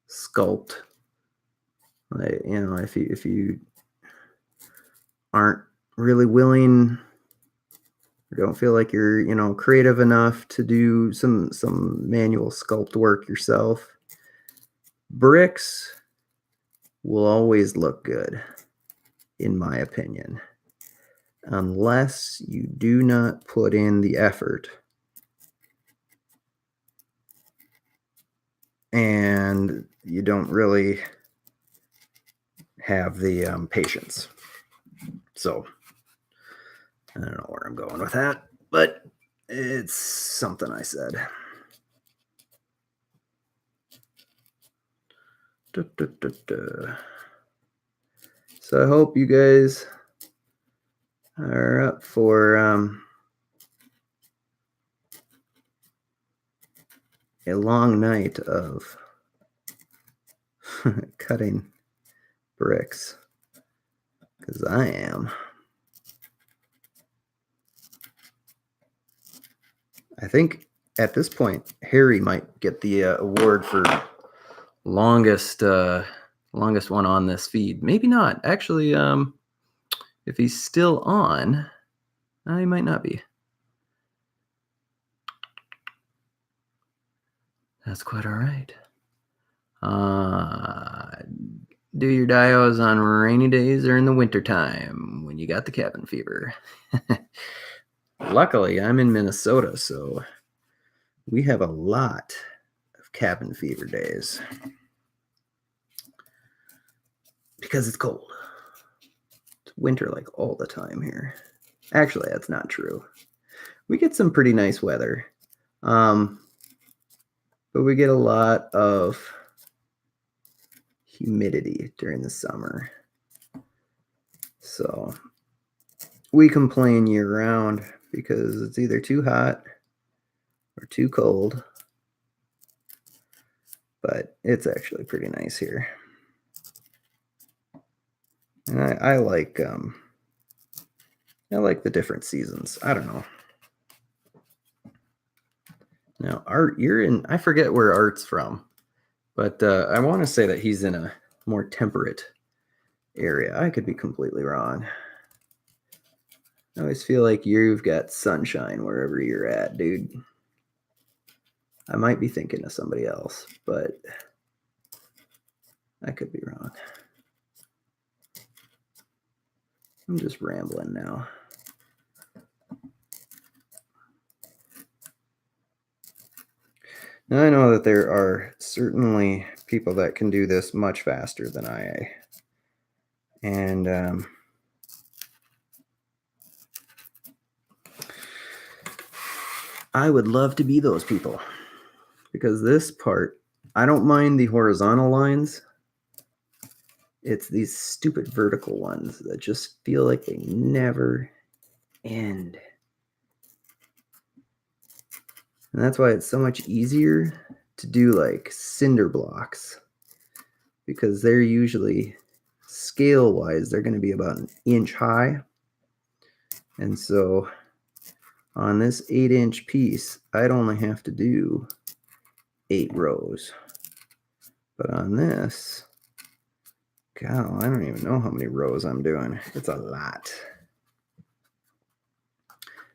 sculpt, if you aren't really willing or don't feel like you're creative enough to do some manual sculpt work yourself, bricks will always look good, in my opinion, unless you do not put in the effort and you don't really have the patience. So I don't know where I'm going with that, but it's something I said. So I hope you guys are up for a long night of cutting bricks, because I am. I think at this point, Harry might get the award for longest one on this feed. Maybe not. Actually, if he's still on, he might not be. That's quite all right. Do your dios on rainy days or in the wintertime when you got the cabin fever. Luckily, I'm in Minnesota, so we have a lot of cabin fever days because it's cold. It's winter like all the time here. Actually, that's not true. We get some pretty nice weather, but we get a lot of humidity during the summer. So we complain year round because it's either too hot or too cold. But it's actually pretty nice here. And I like the different seasons. I don't know. Now, Art, you're in, I forget where Art's from, but I want to say that he's in a more temperate area. I could be completely wrong. I always feel like you've got sunshine wherever you're at, dude. I might be thinking of somebody else, but I could be wrong. I'm just rambling now. Now I know that there are certainly people that can do this much faster than I. And I would love to be those people, because this part, I don't mind the horizontal lines. It's these stupid vertical ones that just feel like they never end. And that's why it's so much easier to do like cinder blocks, because they're usually scale-wise, they're going to be about an inch high. And so on this 8-inch piece, I'd only have to do 8 rows. But on this, God, I don't even know how many rows I'm doing. It's a lot.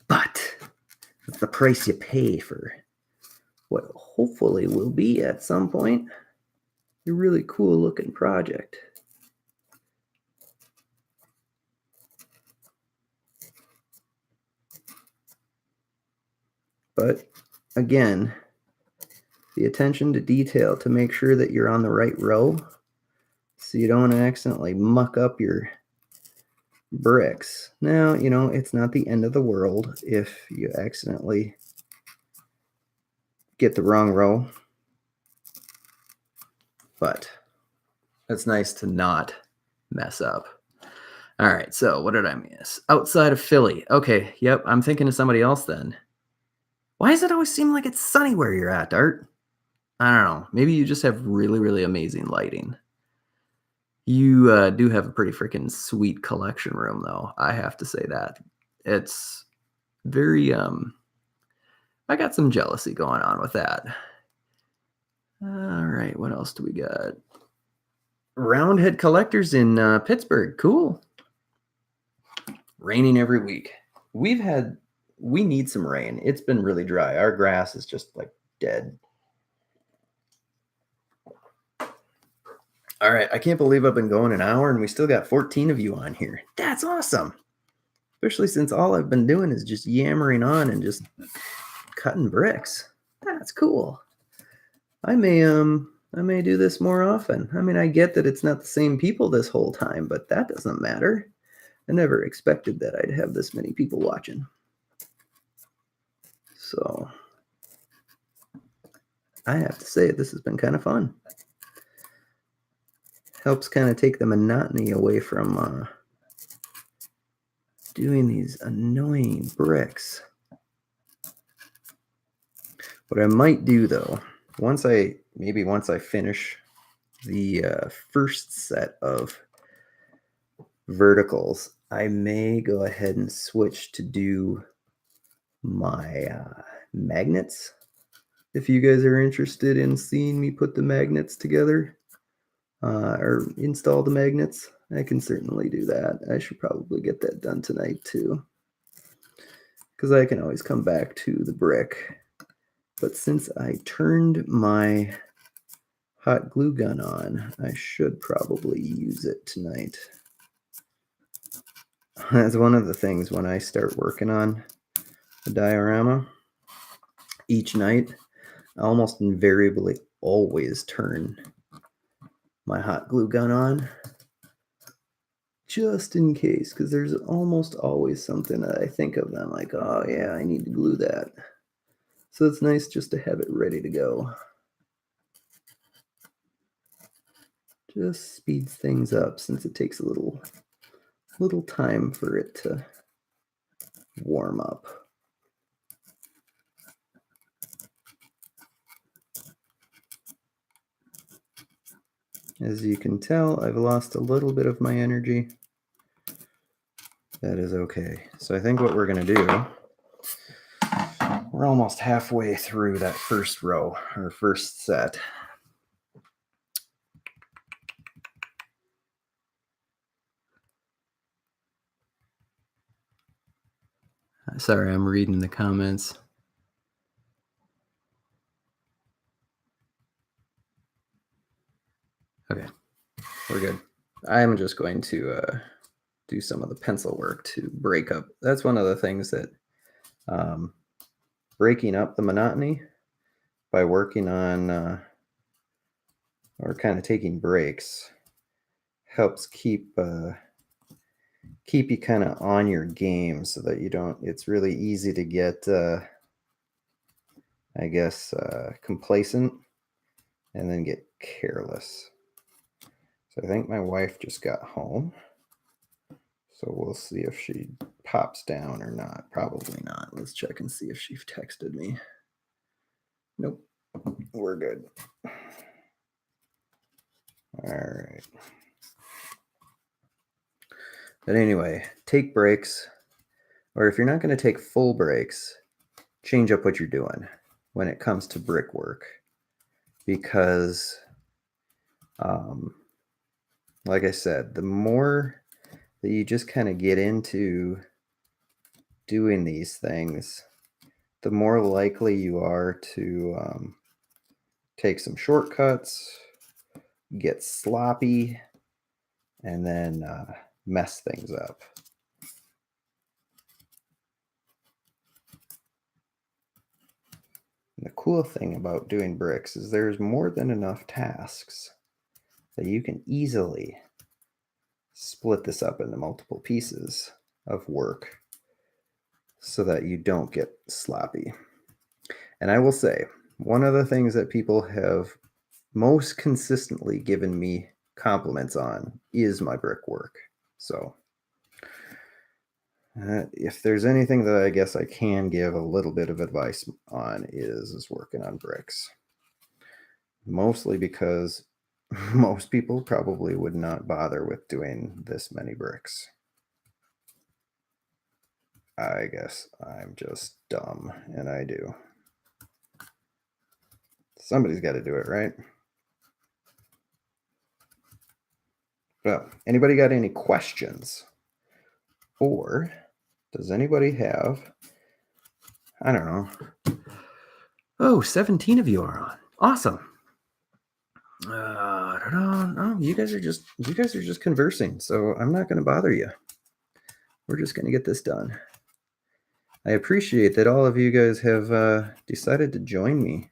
But it's the price you pay for what hopefully will be at some point a really cool looking project. But again, the attention to detail to make sure that you're on the right row so you don't accidentally muck up your bricks. Now, you know, it's not the end of the world if you accidentally get the wrong row, but it's nice to not mess up. All right, so what did I miss? Outside of Philly. Okay, yep, I'm thinking of somebody else then. Why does it always seem like it's sunny where you're at, Art? I don't know. Maybe you just have really, really amazing lighting. You do have a pretty freaking sweet collection room, though. I have to say that. It's very, I got some jealousy going on with that. All right, what else do we got? Roundhead Collectors in Pittsburgh. Cool. Raining every week. We need some rain. It's been really dry. Our grass is just like dead. All right, I can't believe I've been going an hour and we still got 14 of you on here. That's awesome. Especially since all I've been doing is just yammering on and just cutting bricks. That's cool. I may do this more often. I mean, I get that it's not the same people this whole time, but that doesn't matter. I never expected that I'd have this many people watching. So I have to say, this has been kind of fun. Helps kind of take the monotony away from doing these annoying bricks. What I might do though, once I finish the first set of verticals, I may go ahead and switch to do my magnets. If you guys are interested in seeing me put the magnets together or install the magnets, I can certainly do that. I should probably get that done tonight too, because I can always come back to the brick. But since I turned my hot glue gun on, I should probably use it tonight. That's one of the things when I start working on the diorama. Each night, I almost invariably always turn my hot glue gun on, just in case, because there's almost always something that I think of, and I'm like, oh yeah, I need to glue that. So it's nice just to have it ready to go. Just speeds things up since it takes a little time for it to warm up. As you can tell, I've lost a little bit of my energy. That is okay. So I think what we're going to do, we're almost halfway through that first row, or first set. Sorry, I'm reading the comments. Okay, we're good. I'm just going to do some of the pencil work to break up. That's one of the things that breaking up the monotony by working on or kind of taking breaks helps keep you kind of on your game, so that you don't, it's really easy to get I guess complacent and then get careless. So I think my wife just got home, so we'll see if she pops down or not. Probably not. Let's check and see if she texted me. Nope, we're good. All right. But anyway, take breaks, or if you're not going to take full breaks, change up what you're doing when it comes to brickwork, because like I said, the more that you just kind of get into doing these things, the more likely you are to take some shortcuts, get sloppy, and then mess things up. And the cool thing about doing bricks is there's more than enough tasks that you can easily split this up into multiple pieces of work so that you don't get sloppy. And I will say, one of the things that people have most consistently given me compliments on is my brickwork. So if there's anything that I guess I can give a little bit of advice on is working on bricks. Mostly because most people probably would not bother with doing this many bricks. I guess I'm just dumb, and I do. Somebody's got to do it, right? Well, anybody got any questions? Or does anybody have, I don't know. Oh, 17 of you are on. Awesome. I don't know. You guys are just conversing, so I'm not going to bother you. We're just going to get this done. I appreciate that all of you guys have decided to join me,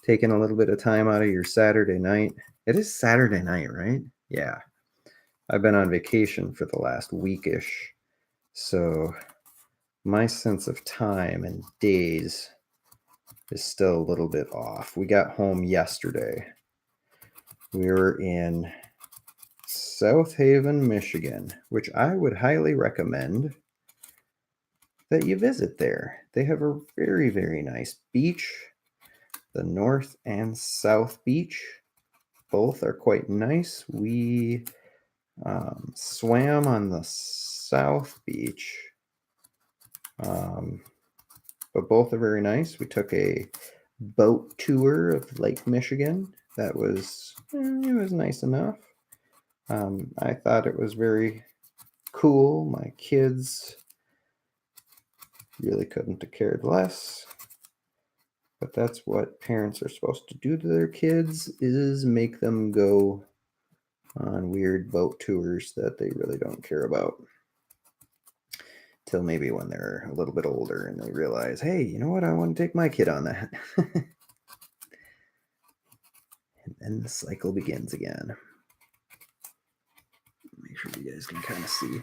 taking a little bit of time out of your Saturday night. It is Saturday night, right? Yeah. I've been on vacation for the last weekish, so my sense of time and days is still a little bit off. We got home yesterday. We were in South Haven, Michigan, which I would highly recommend that you visit there. They have a very, very nice beach. The North and South Beach, both are quite nice. We swam on the South Beach, but both are very nice. We took a boat tour of Lake Michigan. That was it was nice enough. I thought it was very cool. My kids really couldn't have cared less. But that's what parents are supposed to do to their kids, is make them go on weird boat tours that they really don't care about. Till maybe when they're a little bit older and they realize, hey, you know what? I want to take my kid on that. And then the cycle begins again. Make sure you guys can kind of see.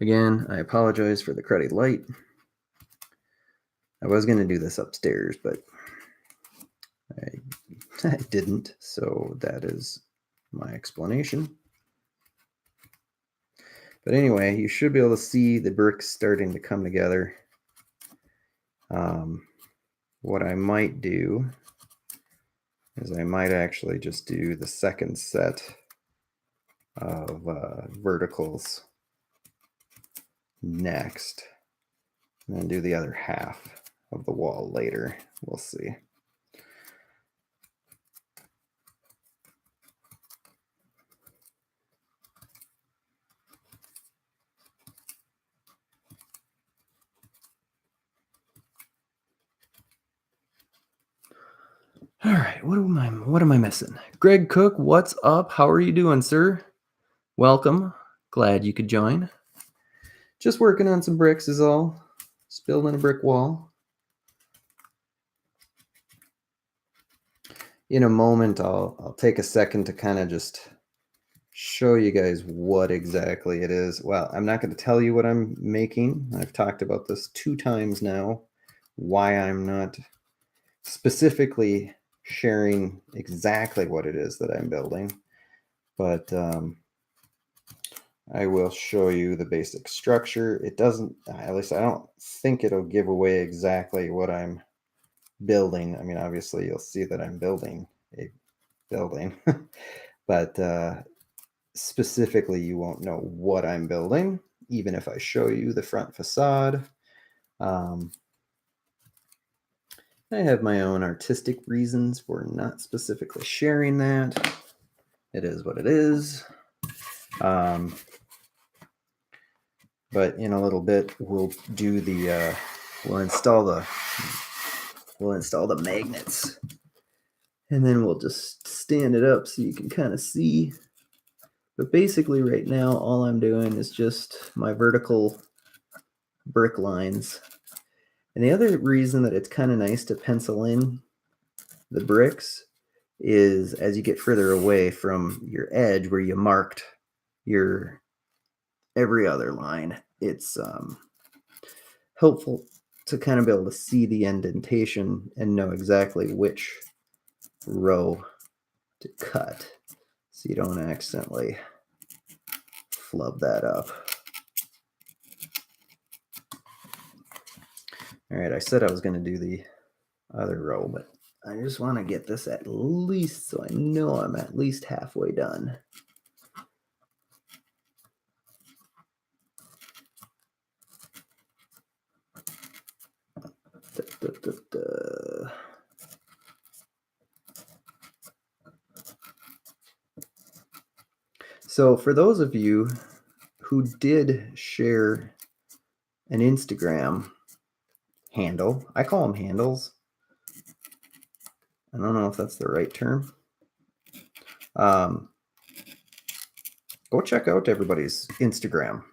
Again, I apologize for the cruddy light. I was going to do this upstairs, but I didn't, so that is my explanation. But anyway, you should be able to see the bricks starting to come together. What I might do is I might actually just do the second set of verticals next, and then do the other half of the wall later. We'll see. All right, what am I missing? Greg Cook, what's up? How are you doing, sir? Welcome. Glad you could join. Just working on some bricks is all. Just building a brick wall. In a moment, I'll take a second to kind of just show you guys what exactly it is. Well, I'm not going to tell you what I'm making. I've talked about this 2 times now, why I'm not specifically sharing exactly what it is that I'm building, but I will show you the basic structure. It doesn't, at least I don't think it'll give away exactly what I'm building. I mean, obviously you'll see that I'm building a building, but specifically you won't know what I'm building, even if I show you the front facade. I have my own artistic reasons for not specifically sharing that. It is what it is. But in a little bit, we'll do the we'll install the magnets, and then we'll just stand it up so you can kind of see. But basically, right now, all I'm doing is just my vertical brick lines. And the other reason that it's kind of nice to pencil in the bricks is as you get further away from your edge where you marked your every other line, it's helpful to kind of be able to see the indentation and know exactly which row to cut so you don't accidentally flub that up. All right, I said I was going to do the other row, but I just want to get this at least so I know I'm at least halfway done. So for those of you who did share an Instagram handle, I call them handles. I don't know if that's the right term. Go check out everybody's Instagram.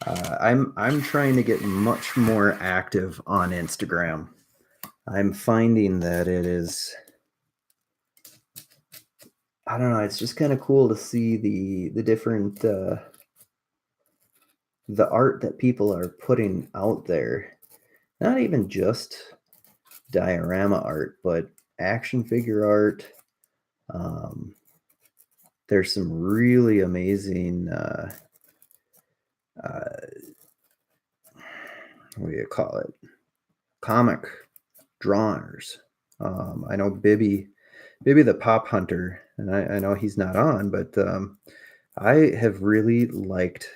I'm trying to get much more active on Instagram. I'm finding that it is, I don't know, it's just kind of cool to see the different the art that people are putting out there. Not even just diorama art, but action figure art. There's some really amazing what do you call it? Comic drawers. I know Bibby the Pop Hunter, and I know he's not on, but I have really liked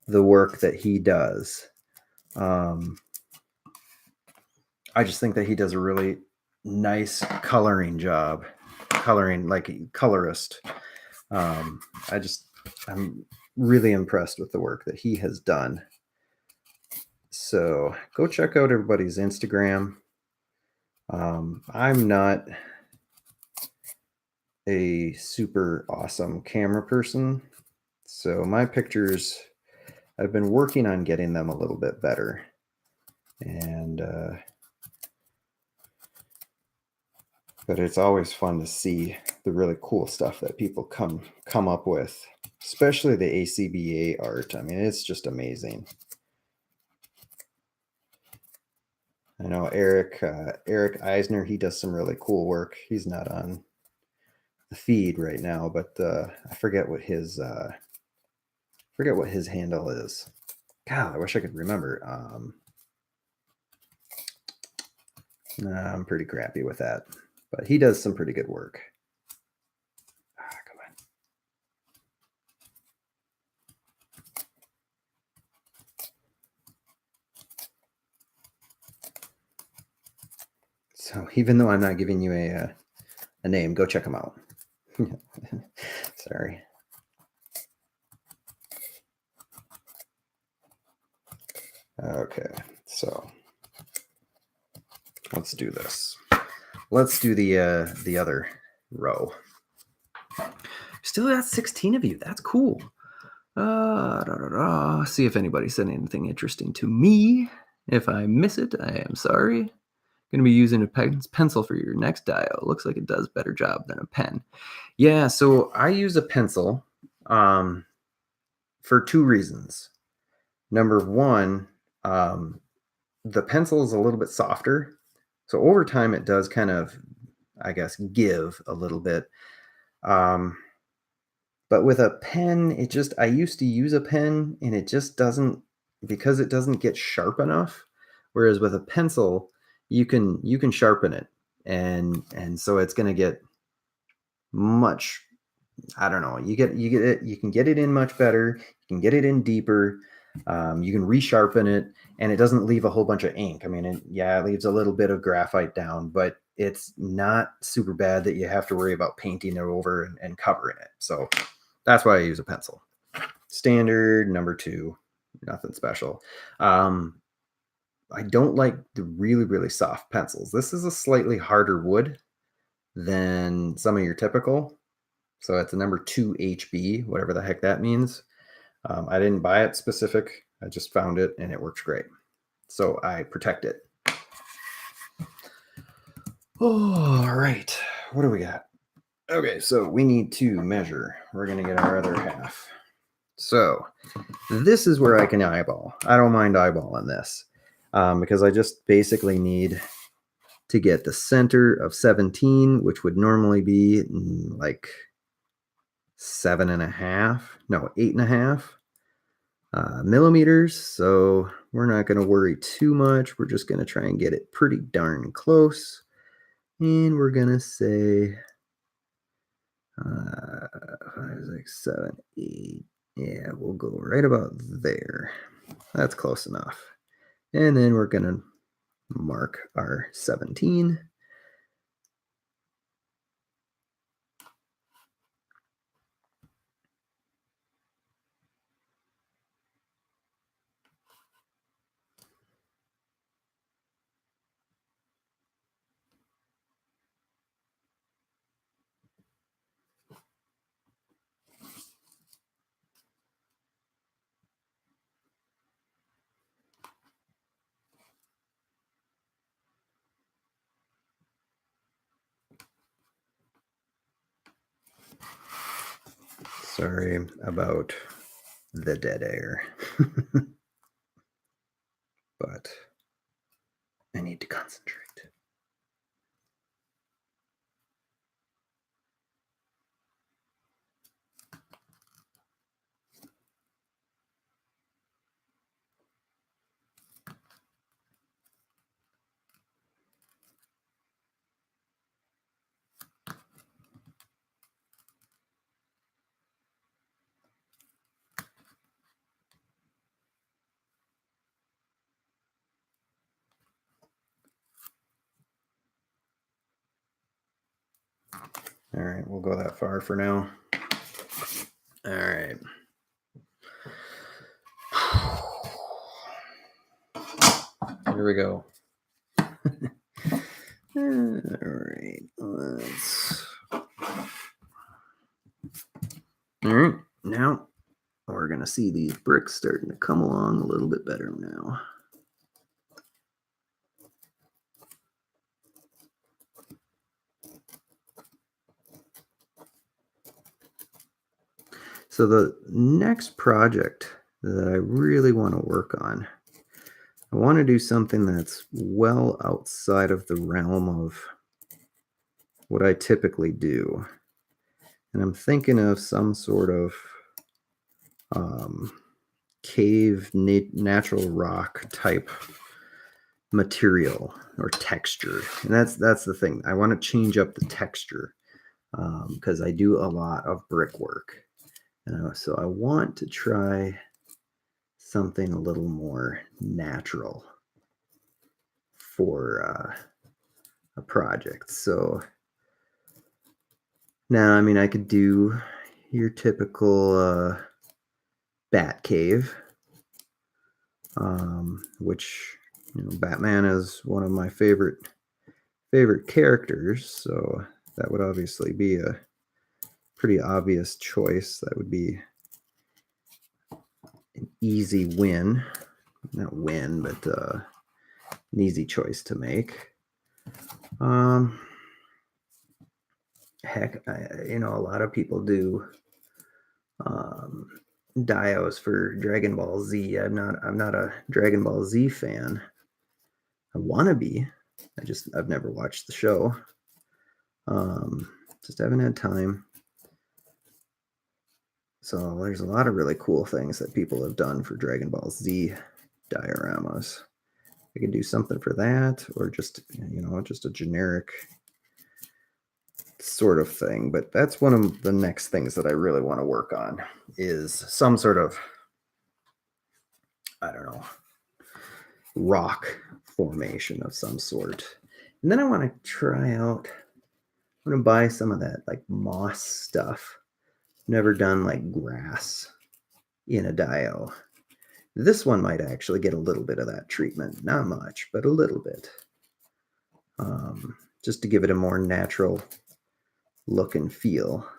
the work that he does. I just think that he does a really nice coloring job, coloring like a colorist. I'm really impressed with the work that he has done. So go check out everybody's Instagram. I'm not a super awesome camera person, so my pictures, I've been working on getting them a little bit better. And but it's always fun to see the really cool stuff that people come up with, especially the ACBA art. I mean, it's just amazing. I know Eric Eisner, he does some really cool work. He's not on the feed right now, but I forget what his handle is. God, I wish I could remember. Nah, I'm pretty crappy with that, but he does some pretty good work. Come on. So even though I'm not giving you a name, go check him out. Sorry. Okay, so let's do this. Let's do the other row. Still got 16 of you. That's cool. See if anybody said anything interesting to me. If I miss it, I am sorry. Going to be using a pencil for your next dial. Looks like it does a better job than a pen. Yeah, so I use a pencil for two reasons. Number one, the pencil is a little bit softer. So over time, it does kind of, I guess, give a little bit. But with a pen, I used to use a pen and it just doesn't, because it doesn't get sharp enough. Whereas with a pencil, you can sharpen it. And so it's going to get much, I don't know, you can get it in much better. You can get it in deeper. You can resharpen it and it doesn't leave a whole bunch of ink. I mean, it leaves a little bit of graphite down, but it's not super bad that you have to worry about painting it over and covering it. So that's why I use a pencil. Standard number 2, nothing special. I don't like the really, really soft pencils. This is a slightly harder wood than some of your typical. So it's a number 2 HB, whatever the heck that means. I didn't buy it specific. I just found it and it works great. So I protect it. Oh, all right. What do we got? Okay, so we need to measure. We're going to get our other half. So this is where I can eyeball. I don't mind eyeballing this because I just basically need to get the center of 17, which would normally be like 8.5 millimeters. So we're not going to worry too much. We're just going to try and get it pretty darn close. And we're going to say 5, 6, 7, 8. Yeah, we'll go right about there. That's close enough. And then we're going to mark our 17. Sorry about the dead air. But I need to concentrate. All right, we'll go that far for now. All right. Here we go. All right. All right. Now we're going to see these bricks starting to come along a little bit better now. So the next project that I really want to work on, I want to do something that's well outside of the realm of what I typically do. And I'm thinking of some sort of cave natural rock type material or texture. And that's the thing. I want to change up the texture because I do a lot of brickwork. And so I want to try something a little more natural for a project. So now, I mean, I could do your typical bat cave, which, you know, Batman is one of my favorite characters, so that would obviously be a pretty obvious choice. That would be an easy win. Not win, but an easy choice to make. Heck, you know, a lot of people do dios for Dragon Ball Z. I'm not a Dragon Ball Z fan. I want to be. I've never watched the show. Just haven't had time. So there's a lot of really cool things that people have done for Dragon Ball Z dioramas. I could do something for that, or just, you know, just a generic sort of thing. But that's one of the next things that I really want to work on, is some sort of, I don't know, rock formation of some sort. And then I want to try out, I'm going to buy some of that like moss stuff. Never done like grass in a dio. This one might actually get a little bit of that treatment. Not much, but a little bit. Just to give it a more natural look and feel.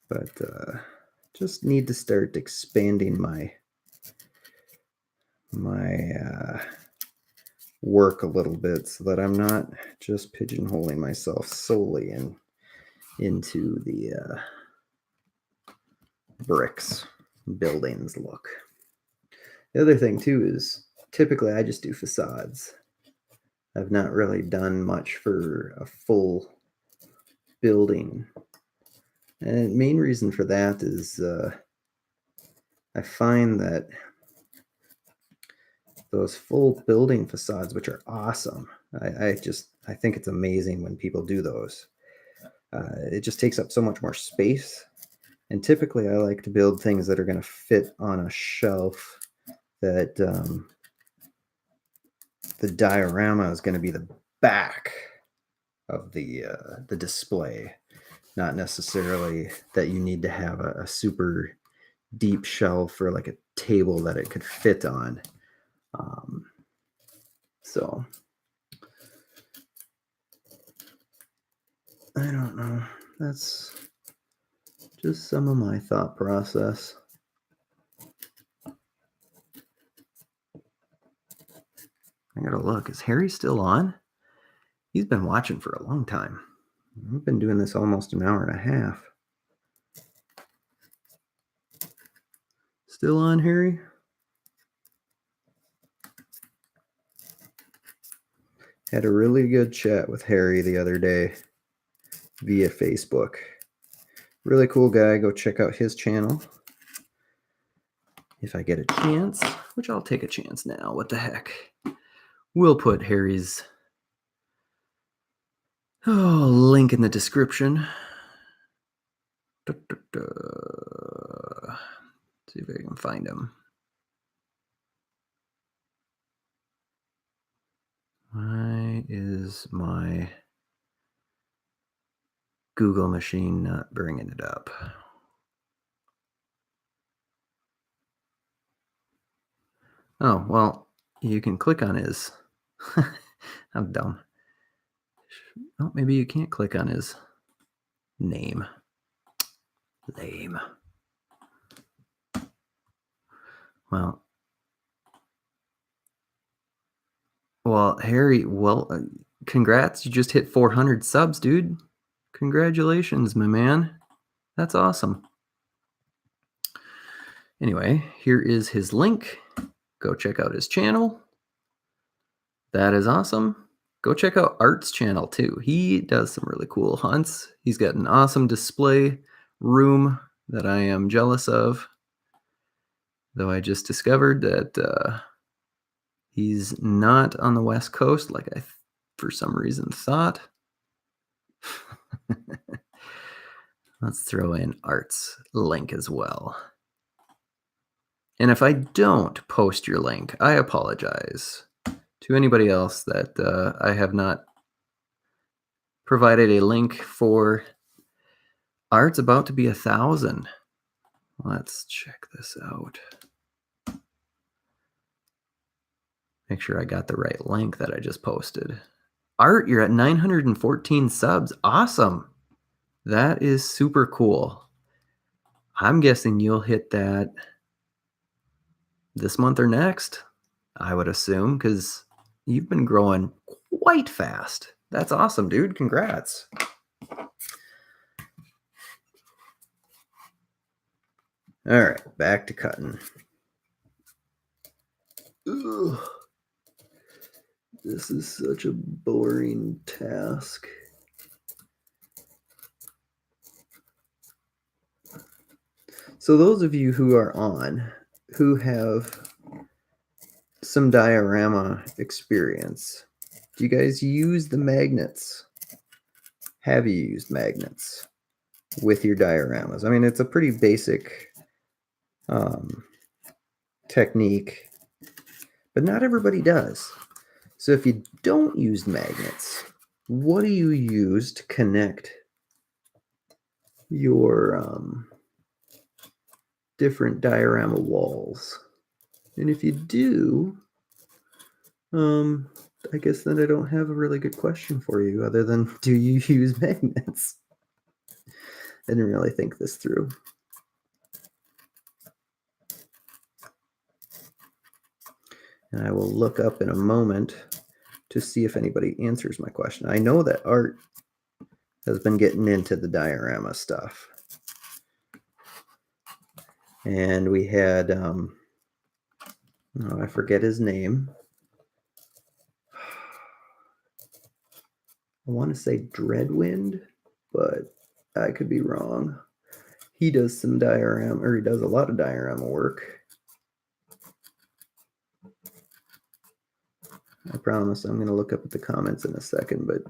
But just need to start expanding my work a little bit so that I'm not just pigeonholing myself solely into the bricks buildings look. The other thing too is typically I just do facades. I've not really done much for a full building. And the main reason for that is I find that those full building facades, which are awesome, I think it's amazing when people do those. It just takes up so much more space. And typically I like to build things that are going to fit on a shelf, that the diorama is going to be the back of the display, not necessarily that you need to have a super deep shelf or like a table that it could fit on. So I don't know. That's just some of my thought process. I gotta look. Is Harry still on? He's been watching for a long time. We've been doing this almost an hour and a half. Still on, Harry? Had a really good chat with Harry the other day via Facebook. Really cool guy. Go check out his channel if I get a chance, which I'll take a chance now. What the heck? We'll put Harry's link in the description. See if I can find him. Why is my Google machine not bringing it up? Oh, well, you can click on his. I'm dumb. Oh, maybe you can't click on his name. Lame. Well, Harry, congrats. You just hit 400 subs, dude. Congratulations, my man. That's awesome. Anyway, here is his link. Go check out his channel. That is awesome. Go check out Art's channel too. He does some really cool hunts. He's got an awesome display room that I am jealous of. Though I just discovered that he's not on the West Coast like I, for some reason, thought. Let's throw in Art's link as well. And if I don't post your link, I apologize to anybody else that I have not provided a link for. Art's about to be 1,000. Let's check this out. Make sure I got the right link that I just posted. Art, you're at 914 subs. Awesome. That is super cool. I'm guessing you'll hit that this month or next, I would assume, because you've been growing quite fast. That's awesome, dude. Congrats. All right, back to cutting. Ugh. This is such a boring task. So those of you who are on, who have some diorama experience, do you guys use the magnets? Have you used magnets with your dioramas? I mean, it's a pretty basic technique, but not everybody does. So if you don't use magnets, what do you use to connect your different diorama walls? And if you do, I guess then I don't have a really good question for you other than, do you use magnets? I didn't really think this through. And I will look up in a moment to see if anybody answers my question. I know that Art has been getting into the diorama stuff. And we had, oh, I forget his name. I want to say Dreadwind, but I could be wrong. He does some diorama, or he does a lot of diorama work. I promise I'm going to look up at the comments in a second, but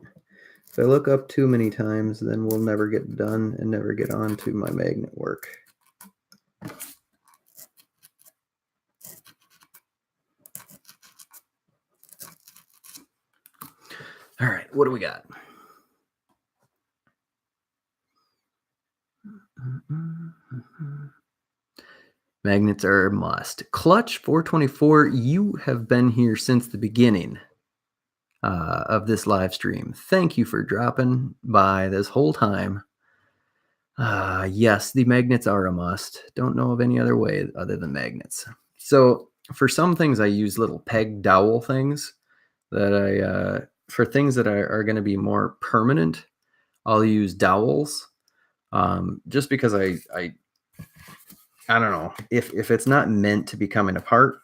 if I look up too many times, then we'll never get done and never get on to my magnet work. All right, what do we got? Magnets are a must. Clutch 424, you have been here since the beginning of this live stream. Thank you for dropping by this whole time. Yes, the magnets are a must. Don't know of any other way other than magnets. So for some things, I use little peg dowel things that for things that are going to be more permanent, I'll use dowels. Just because I don't know, if it's not meant to be coming apart,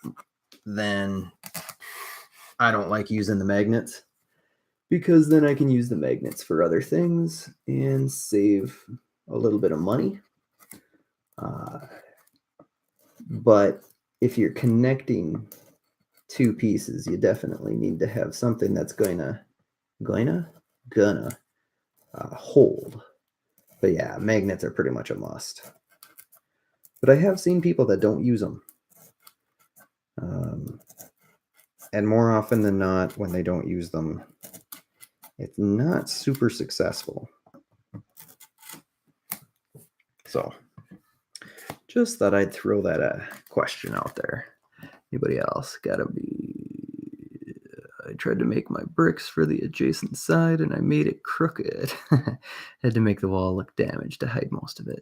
then I don't like using the magnets, because then I can use the magnets for other things and save a little bit of money. But if you're connecting two pieces, you definitely need to have something that's gonna hold. But yeah, magnets are pretty much a must. But I have seen people that don't use them. And more often than not, when they don't use them, it's not super successful. So just thought I'd throw that question out there. Anybody else? Gotta be... I tried to make my bricks for the adjacent side and I made it crooked. Had to make the wall look damaged to hide most of it.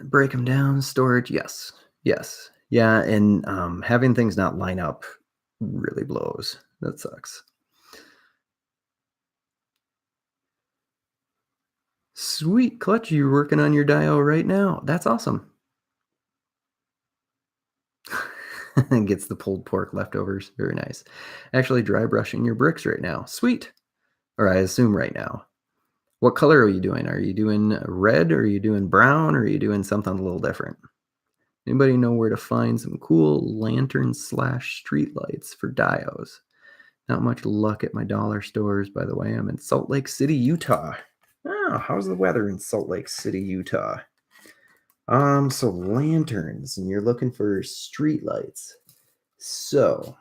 Break them down, storage, yes. Yeah, and having things not line up really blows. That sucks. Sweet, Clutch, you're working on your dio right now. That's awesome. Gets the pulled pork leftovers. Very nice. Actually dry brushing your bricks right now. Sweet. Or I assume right now. What color are you doing? Are you doing red, or are you doing brown, or are you doing something a little different? Anybody know where to find some cool lanterns / street lights for dios? Not much luck at my dollar stores, by the way. I'm in Salt Lake City, Utah. Oh, how's the weather in Salt Lake City, Utah? So lanterns, and you're looking for street lights. So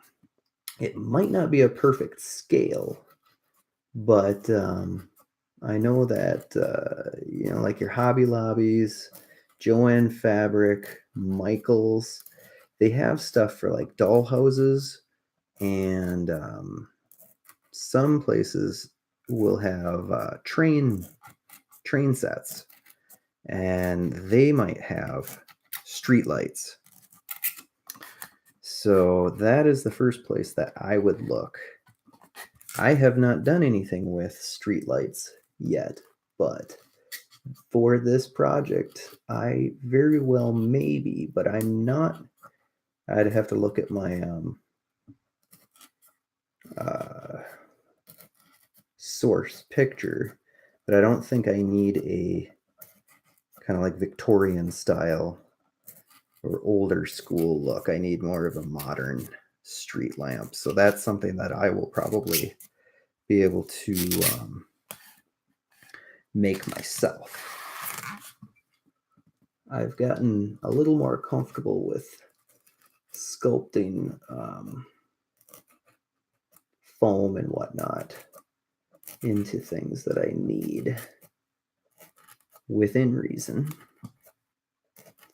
it might not be a perfect scale, but I know that like your Hobby Lobbies, Joann Fabric, Michaels, they have stuff for like doll houses, and some places will have train sets, and they might have street lights. So that is the first place that I would look. I have not done anything with street lights yet, but for this project, I very well maybe, but I'm not. I'd have to look at my source picture, but I don't think I need a kind of like Victorian style or older school look. I need more of a modern street lamp. So that's something that I will probably be able to make myself. I've gotten a little more comfortable with sculpting foam and whatnot into things that I need within reason.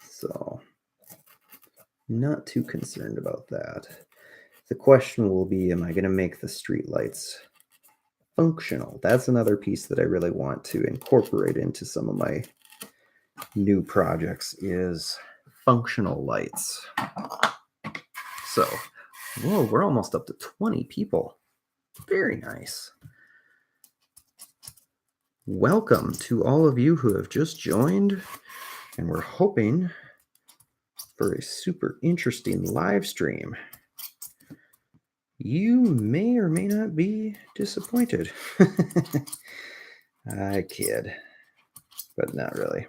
So not too concerned about that. The question will be, am I going to make the street lights functional? That's another piece that I really want to incorporate into some of my new projects, is functional lights. So, whoa, we're almost up to 20 people. Very nice. Welcome to all of you who have just joined, and we're hoping for a super interesting live stream. You may or may not be disappointed. I kid, but not really.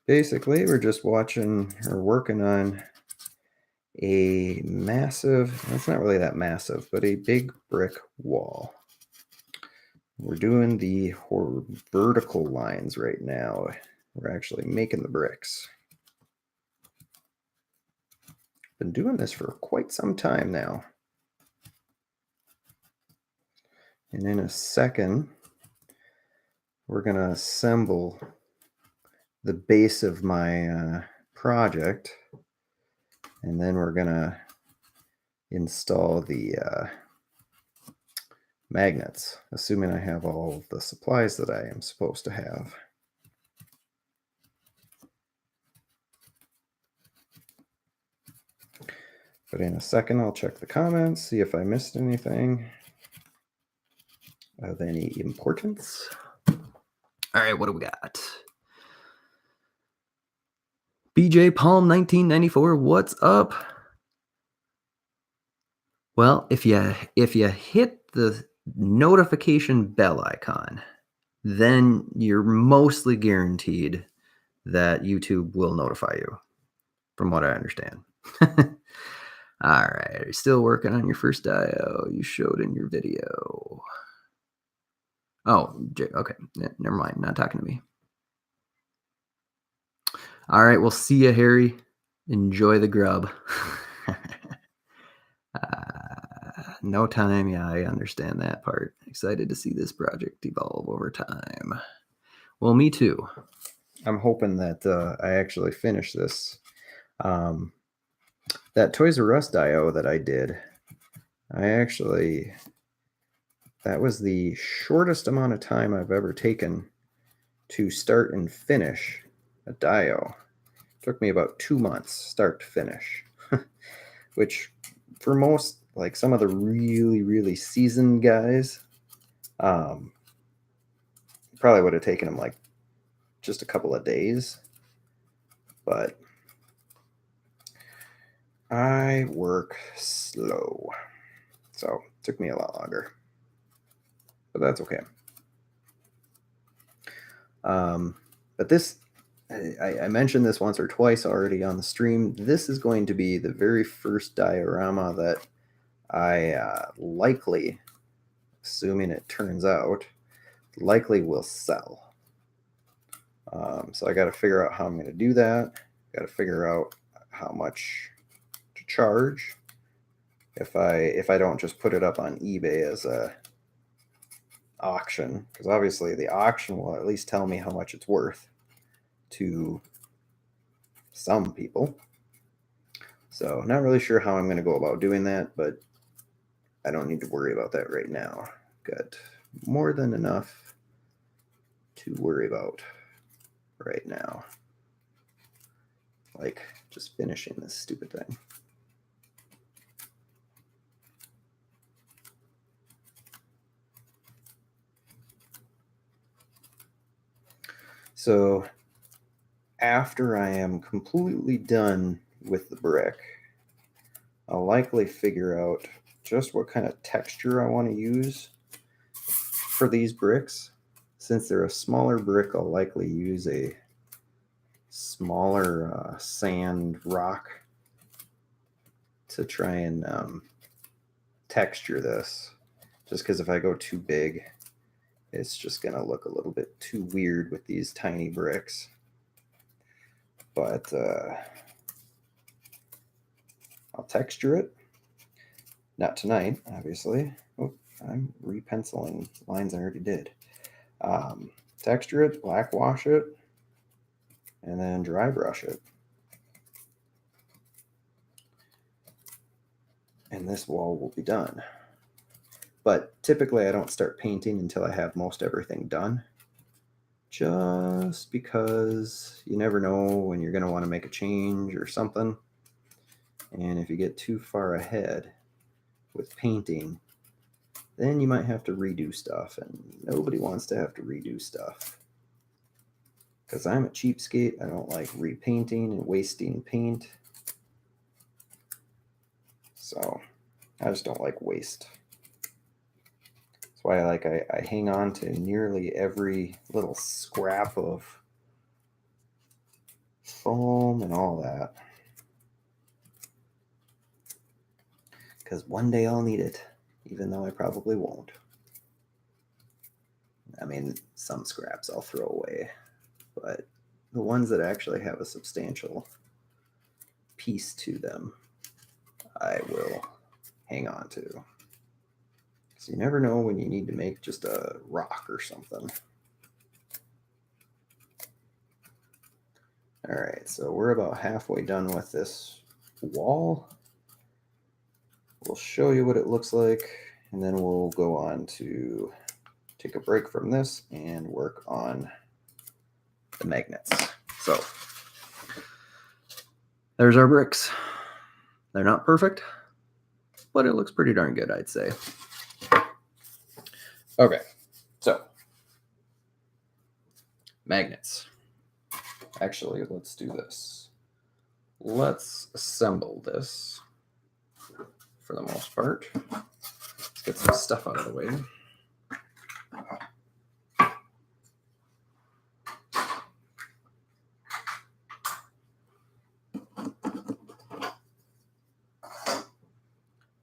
Basically, we're just watching or working on a massive, it's not really that massive, but a big brick wall. We're doing the vertical lines right now. We're actually making the bricks. Been doing this for quite some time now. And in a second, we're going to assemble the base of my project, and then we're going to install the magnets, assuming I have all of the supplies that I am supposed to have. But in a second, I'll check the comments, see if I missed anything of any importance. All right, what do we got? BJ Palm 1994, what's up? Well, if you hit the notification bell icon, then you're mostly guaranteed that YouTube will notify you, from what I understand. All right, still working on your first dio you showed in your video. Oh, okay, never mind, not talking to me. All right, we'll see you, Harry. Enjoy the grub. No time, yeah, I understand that part. Excited to see this project evolve over time. Well, me too. I'm hoping that I actually finish this. That Toys R Us dio that I did, that was the shortest amount of time I've ever taken to start and finish a dio. It took me about 2 months, start to finish, which for most, like some of the really, really seasoned guys, probably would have taken them like just a couple of days. But I work slow, so it took me a lot longer, but that's okay. But this, I mentioned this once or twice already on the stream. This is going to be the very first diorama that I likely, assuming it turns out, likely will sell. So I got to figure out how I'm going to do that. Got to figure out how much to charge if I don't just put it up on eBay as a auction, because obviously the auction will at least tell me how much it's worth to some people. So not really sure how I'm going to go about doing that, but I don't need to worry about that right now. Got more than enough to worry about right now, like just finishing this stupid thing. So after I am completely done with the brick, I'll likely figure out just what kind of texture I want to use for these bricks. Since they're a smaller brick, I'll likely use a smaller sand rock to try and texture this. Just because if I go too big, it's just going to look a little bit too weird with these tiny bricks. But I'll texture it. Not tonight, obviously. Oh, I'm repenciling lines I already did. Texture it, black wash it, and then dry brush it. And this wall will be done. But typically I don't start painting until I have most everything done. Just because you never know when you're going to want to make a change or something. And if you get too far ahead with painting, then you might have to redo stuff, and nobody wants to have to redo stuff. Because I'm a cheapskate, I don't like repainting and wasting paint. So I just don't like waste. That's why I hang on to nearly every little scrap of foam and all that. Because one day I'll need it, even though I probably won't. I mean, some scraps I'll throw away, but the ones that actually have a substantial piece to them, I will hang on to. Because you never know when you need to make just a rock or something. All right, so we're about halfway done with this wall. We'll show you what it looks like, and then we'll go on to take a break from this and work on the magnets. So there's our bricks. They're not perfect, but it looks pretty darn good, I'd say. Okay, so magnets. Actually, let's do this. Let's assemble this for the most part. Let's get some stuff out of the way.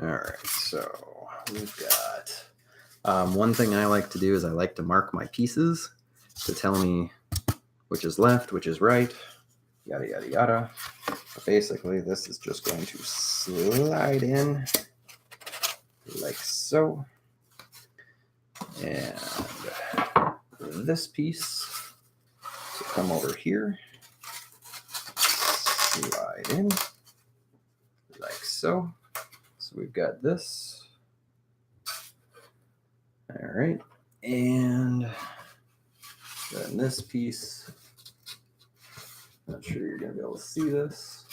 All right, so we've got one thing I like to do is I like to mark my pieces to tell me which is left, which is right, yada, yada, yada. But basically, this is just going to slide in like so. And this piece, so come over here, slide in like so. So we've got this. All right. And then this piece, not sure you're going to be able to see this.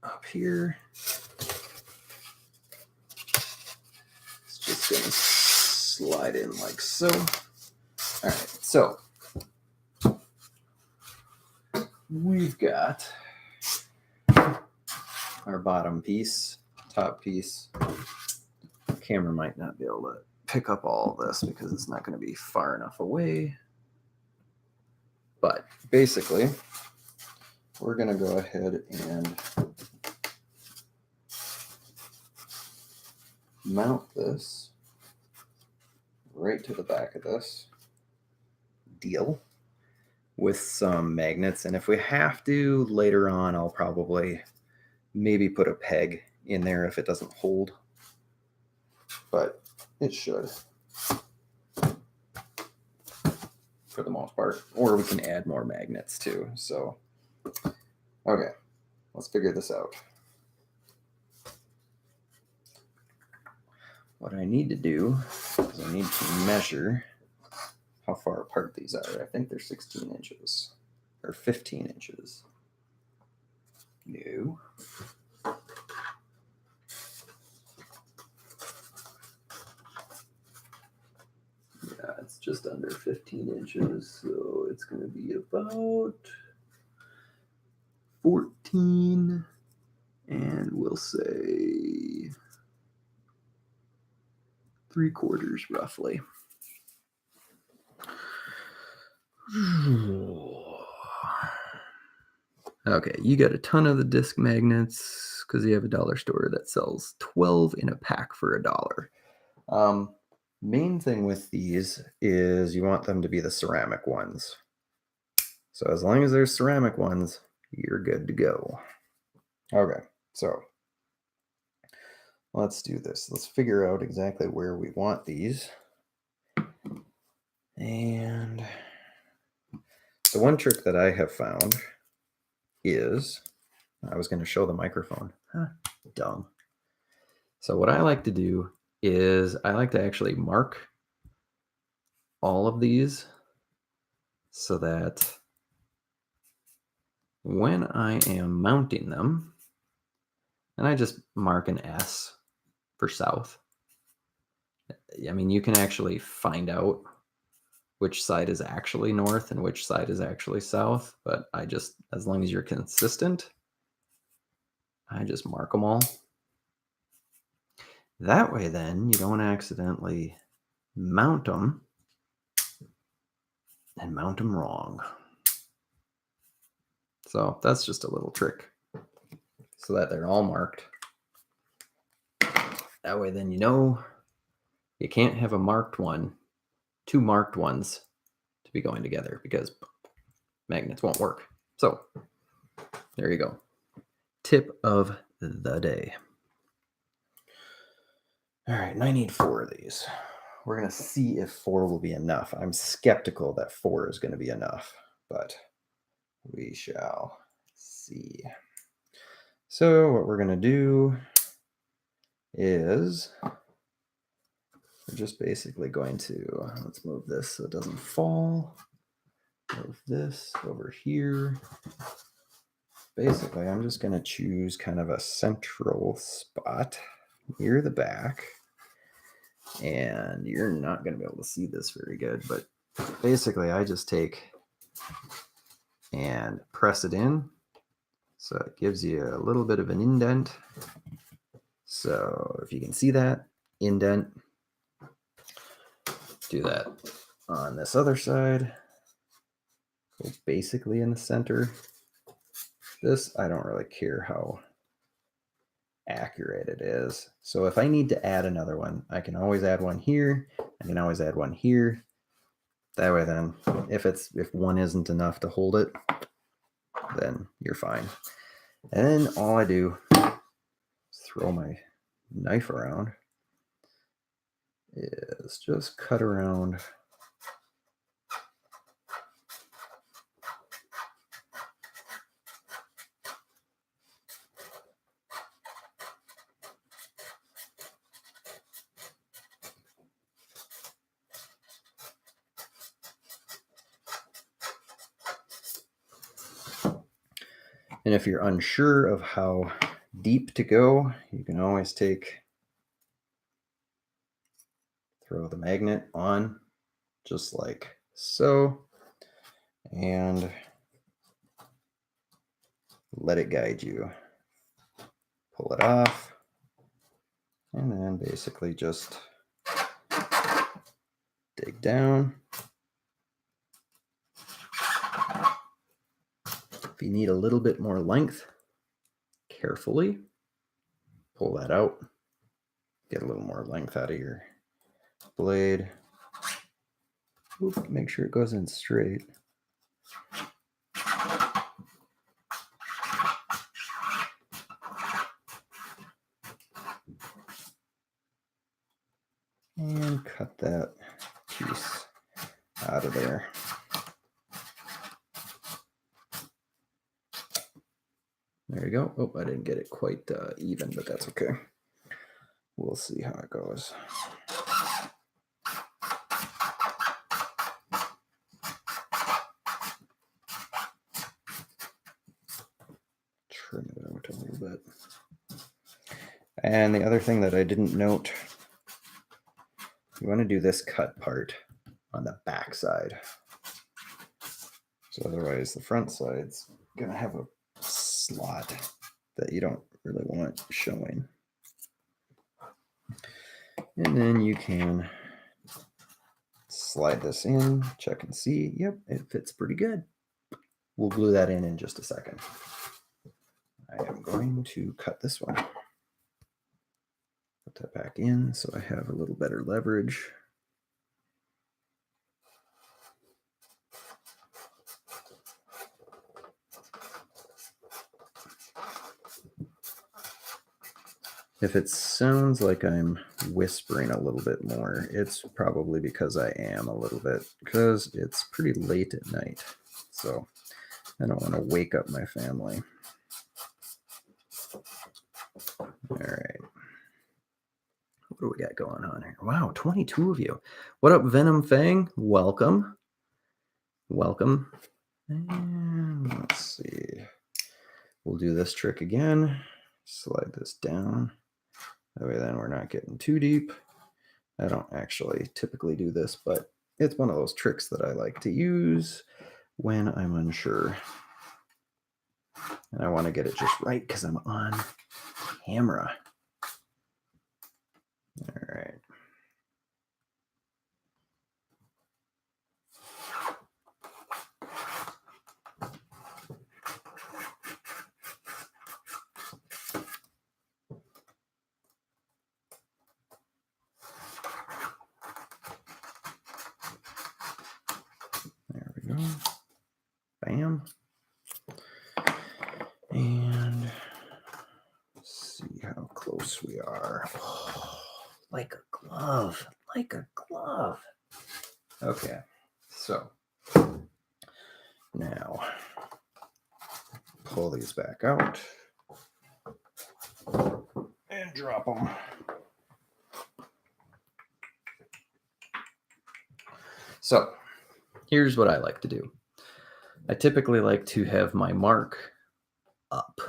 Up here. It's just going to slide in like so. All right. So we've got our bottom piece, top piece. The camera might not be able to pick up all this because it's not going to be far enough away. But basically, we're going to go ahead and mount this right to the back of this deal with some magnets. And if we have to, later on, I'll probably maybe put a peg in there if it doesn't hold. But it should, for the most part. Or we can add more magnets too. So, okay, let's figure this out. What I need to do is I need to measure how far apart these are. I think they're 16 inches or 15 inches. No. Yeah, it's just under 15 inches, so it's going to be about 14, and we'll say 3/4 roughly. Okay, you got a ton of the disc magnets because you have a dollar store that sells 12 in a pack for $1. Main thing with these is you want them to be the ceramic ones. So as long as there's ceramic ones, you're good to go. Okay, so let's do this. Let's figure out exactly where we want these. And the one trick that I have found is, I was going to show the microphone. Dumb. So what I like to do is I like to actually mark all of these so that when I am mounting them, and I just mark an S for south. I mean, you can actually find out which side is actually north and which side is actually south, but I just, as long as you're consistent, I just mark them all. That way then you don't accidentally mount them and mount them wrong. So that's just a little trick so that they're all marked. That way then you know you can't have a marked one, two marked ones to be going together because magnets won't work. So there you go. Tip of the day. All right, and I need 4 of these. We're going to see if 4 will be enough. I'm skeptical that 4 is going to be enough, but we shall see. So what we're going to do is we're just basically going to, let's move this so it doesn't fall. Move this over here. Basically, I'm just going to choose kind of a central spot near the back. And you're not going to be able to see this very good, but basically I just take and press it in. So it gives you a little bit of an indent. So if you can see that indent, do that on this other side. Go basically in the center. This, I don't really care how accurate it is. So if I need to add another one, I can always add one here. I can always add one here. That way then, if one isn't enough to hold it, then you're fine. And then all I do is throw my knife around is just cut around and if you're unsure of how deep to go, you can always throw the magnet on just like so, and let it guide you. Pull it off, and then basically just dig down. If you need a little bit more length, carefully pull that out. Get a little more length out of your blade. Oop, make sure it goes in straight. And cut that piece out of there. There you go. Oh, I didn't get it quite even, but that's okay. We'll see how it goes. Trim it out a little bit. And the other thing that I didn't note, you want to do this cut part on the back side. So otherwise the front side's gonna have a slot that you don't really want showing. And then you can slide this in, check and see. Yep, it fits pretty good. We'll glue that in just a second. I am going to cut this one. Put that back in so I have a little better leverage. If it sounds like I'm whispering a little bit more, it's probably because I am a little bit, because it's pretty late at night. So I don't want to wake up my family. All right. What do we got going on here? Wow, 22 of you. What up, Venom Fang? Welcome. Welcome. And let's see. We'll do this trick again. Slide this down. That way then we're not getting too deep. I don't actually typically do this, but it's one of those tricks that I like to use when I'm unsure. And I want to get it just right because I'm on camera. All right. There we go. Bam. And see how close we are. Oh, like a glove. Like a glove. Okay. So now pull these back out and drop them. So here's what I like to do. I typically like to have my mark up.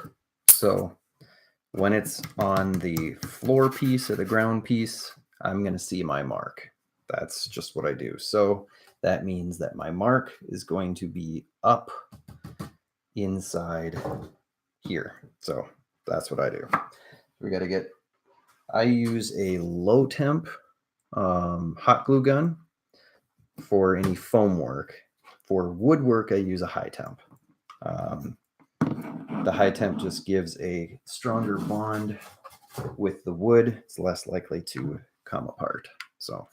So when it's on the floor piece or the ground piece, I'm going to see my mark. That's just what I do. So that means that my mark is going to be up inside here. So that's what I do. We got to get, I use a low temp hot glue gun for any foam work. For woodwork, I use a high temp. The high temp just gives a stronger bond with the wood. It's less likely to come apart. So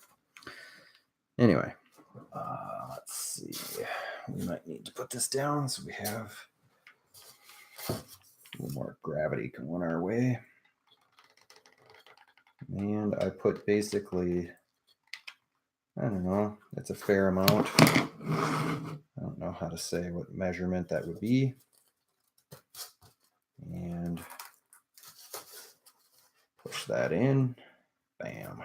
anyway, let's see. We might need to put this down so we have a little more gravity going our way. And I put basically, I don't know, it's a fair amount. I don't know how to say what measurement that would be. And push that in. Bam.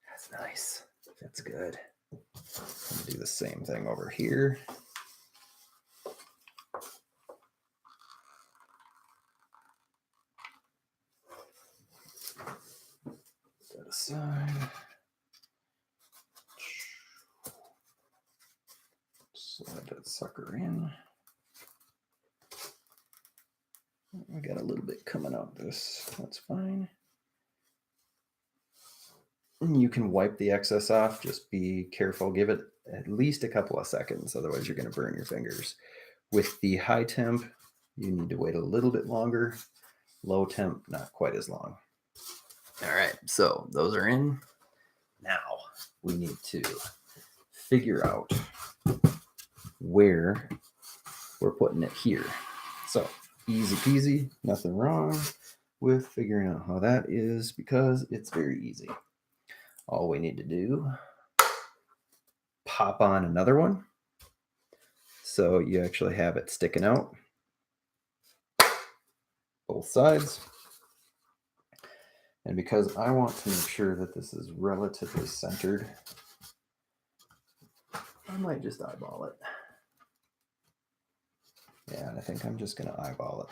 That's nice. That's good. I'm going to do the same thing over here. Set aside. Slide that sucker in. We got a little bit coming out this. That's fine. You can wipe the excess off. Just be careful. Give it at least a couple of seconds. Otherwise, you're going to burn your fingers. With the high temp, you need to wait a little bit longer. Low temp, not quite as long. All right, so those are in. Now we need to figure out where we're putting it here. So easy peasy, nothing wrong with figuring out how that is because it's very easy. All we need to do, pop on another one. So you actually have it sticking out both sides. And because I want to make sure that this is relatively centered, I might just eyeball it. Yeah, and I think I'm just going to eyeball it.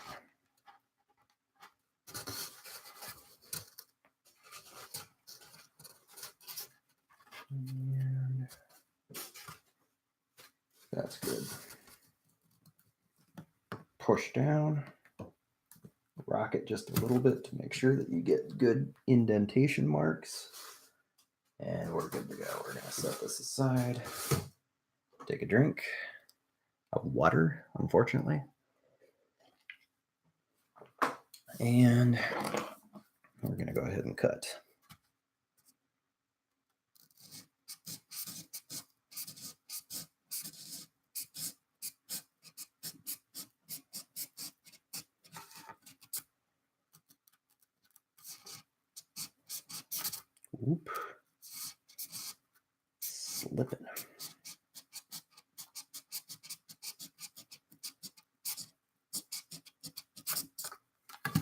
And that's good. Push down. Rock it just a little bit to make sure that you get good indentation marks. And we're good to go. We're going to set this aside. Take a drink of water, unfortunately. And we're going to go ahead and cut. Oop. Slipping.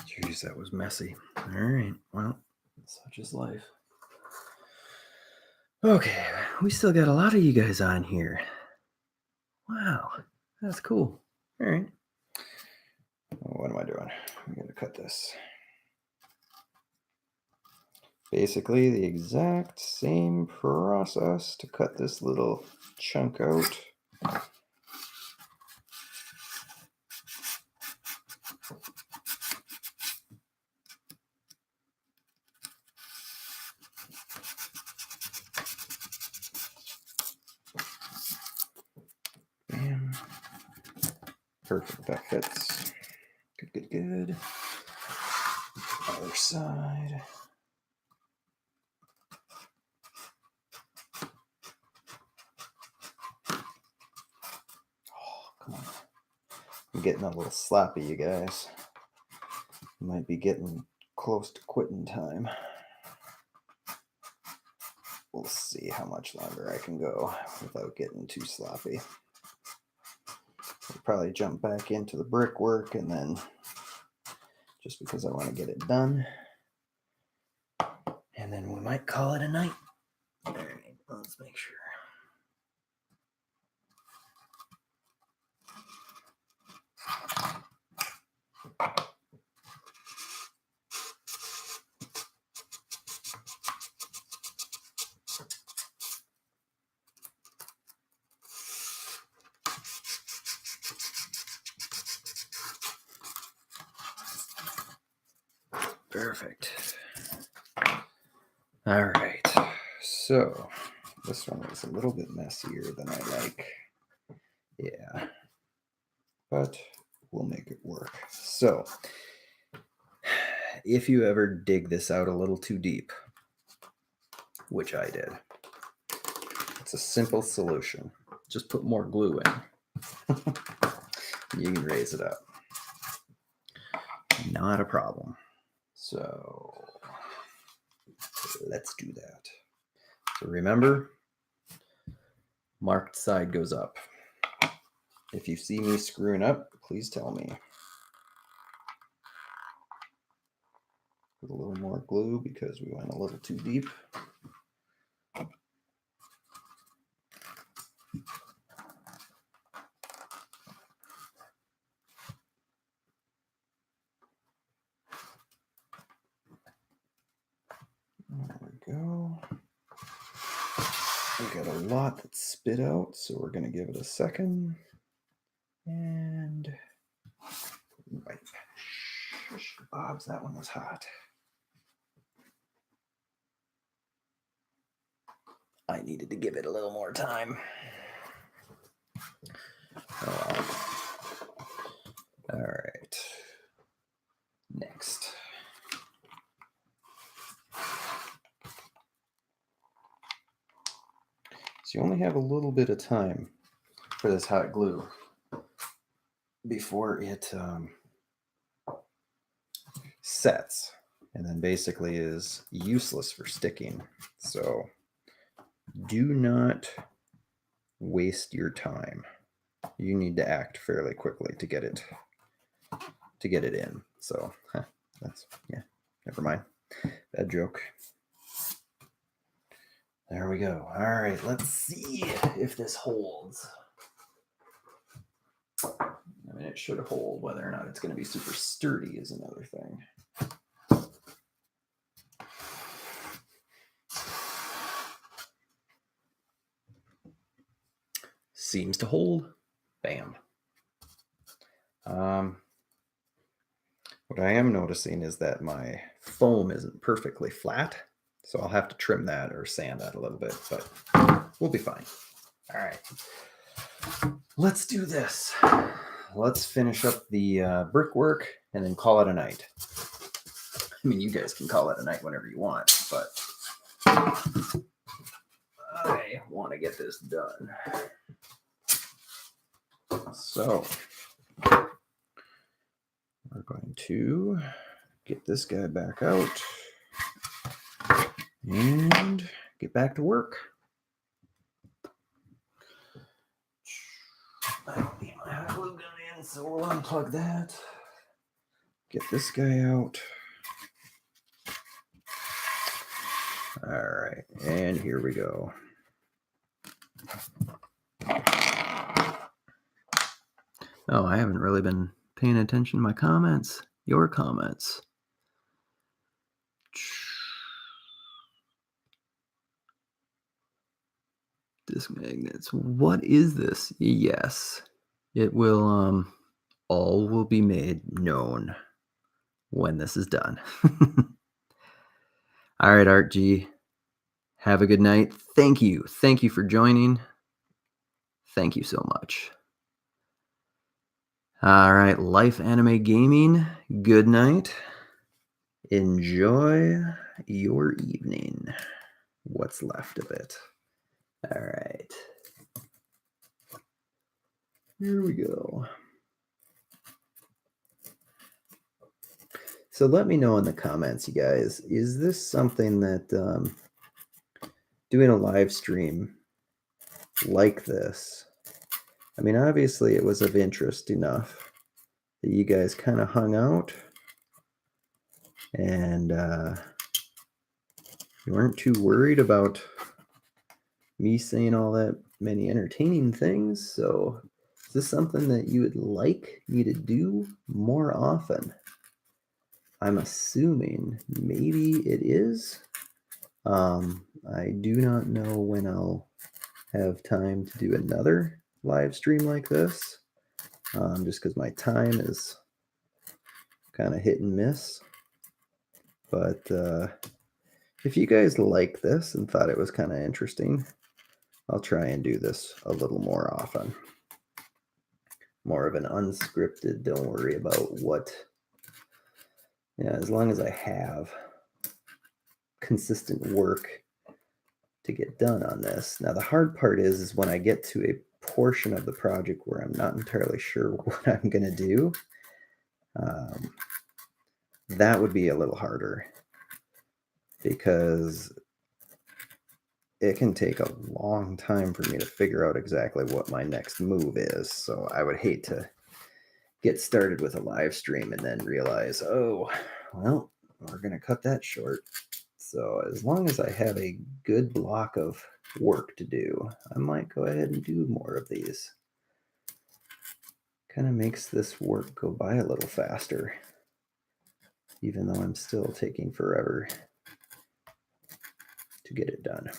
Jeez, that was messy. All right, well, such is life. Okay, we still got a lot of you guys on here. Wow, that's cool. All right. What am I doing? I'm going to cut this. Basically the exact same process to cut this little chunk out. Bam. Perfect, that fits. Good, good, good. Other side. Come on. I'm getting a little sloppy, you guys. Might be getting close to quitting time. We'll see how much longer I can go without getting too sloppy. I'll probably jump back into the brickwork and then just because I want to get it done. And then we might call it a night. All right, let's make sure. Perfect. All right. So this one is a little bit messier than I like. Yeah. But we'll make it work. So if you ever dig this out a little too deep, which I did, it's a simple solution. Just put more glue in. You can raise it up. Not a problem. So let's do that. So remember, marked side goes up. If you see me screwing up, please tell me. Put a little more glue because we went a little too deep. There we go. We got a lot that's spit out, so we're going to give it a second. And wipe. Shush, Bobs, that one was hot. I needed to give it a little more time. Oh well. All right. Next. So you only have a little bit of time for this hot glue before it sets, and then basically is useless for sticking. So do not waste your time. You need to act fairly quickly to get it in. So that's, yeah, never mind. Bad joke. There we go. All right, let's see if this holds. I mean, it should hold. Whether or not it's going to be super sturdy is another thing. Seems to hold. Bam. What I am noticing is that my foam isn't perfectly flat, so I'll have to trim that or sand that a little bit, but we'll be fine. All right. Let's do this. Let's finish up the brickwork and then call it a night. I mean, you guys can call it a night whenever you want, but I want to get this done. So we're going to get this guy back out and get back to work. I don't need my hot glue gun in, so we'll unplug that. Get this guy out. All right, and here we go. Oh, I haven't really been paying attention to my comments. Your comments. Disc magnets. What is this? Yes. It will, all will be made known when this is done. All right, Art G. Have a good night. Thank you. Thank you for joining. Thank you so much. All right, Life Anime Gaming, good night. Enjoy your evening. What's left of it. All right. Here we go. So let me know in the comments, you guys. Is this something that doing a live stream like this? I mean, obviously it was of interest enough that you guys kind of hung out and you weren't too worried about me saying all that many entertaining things. So is this something that you would like me to do more often? I'm assuming maybe it is. I do not know when I'll have time to do another live stream like this, just because my time is kind of hit and miss. But if you guys like this and thought it was kind of interesting, I'll try and do this a little more often. More of an unscripted, don't worry about what. Yeah, as long as I have consistent work to get done on this. Now, the hard part is when I get to a portion of the project where I'm not entirely sure what I'm going to do. That would be a little harder. because it can take a long time for me to figure out exactly what my next move is. So I would hate to get started with a live stream and then realize, oh, well, we're going to cut that short. So as long as I have a good block of work to do, I might go ahead and do more of these. Kind of makes this work go by a little faster, even though I'm still taking forever to get it done.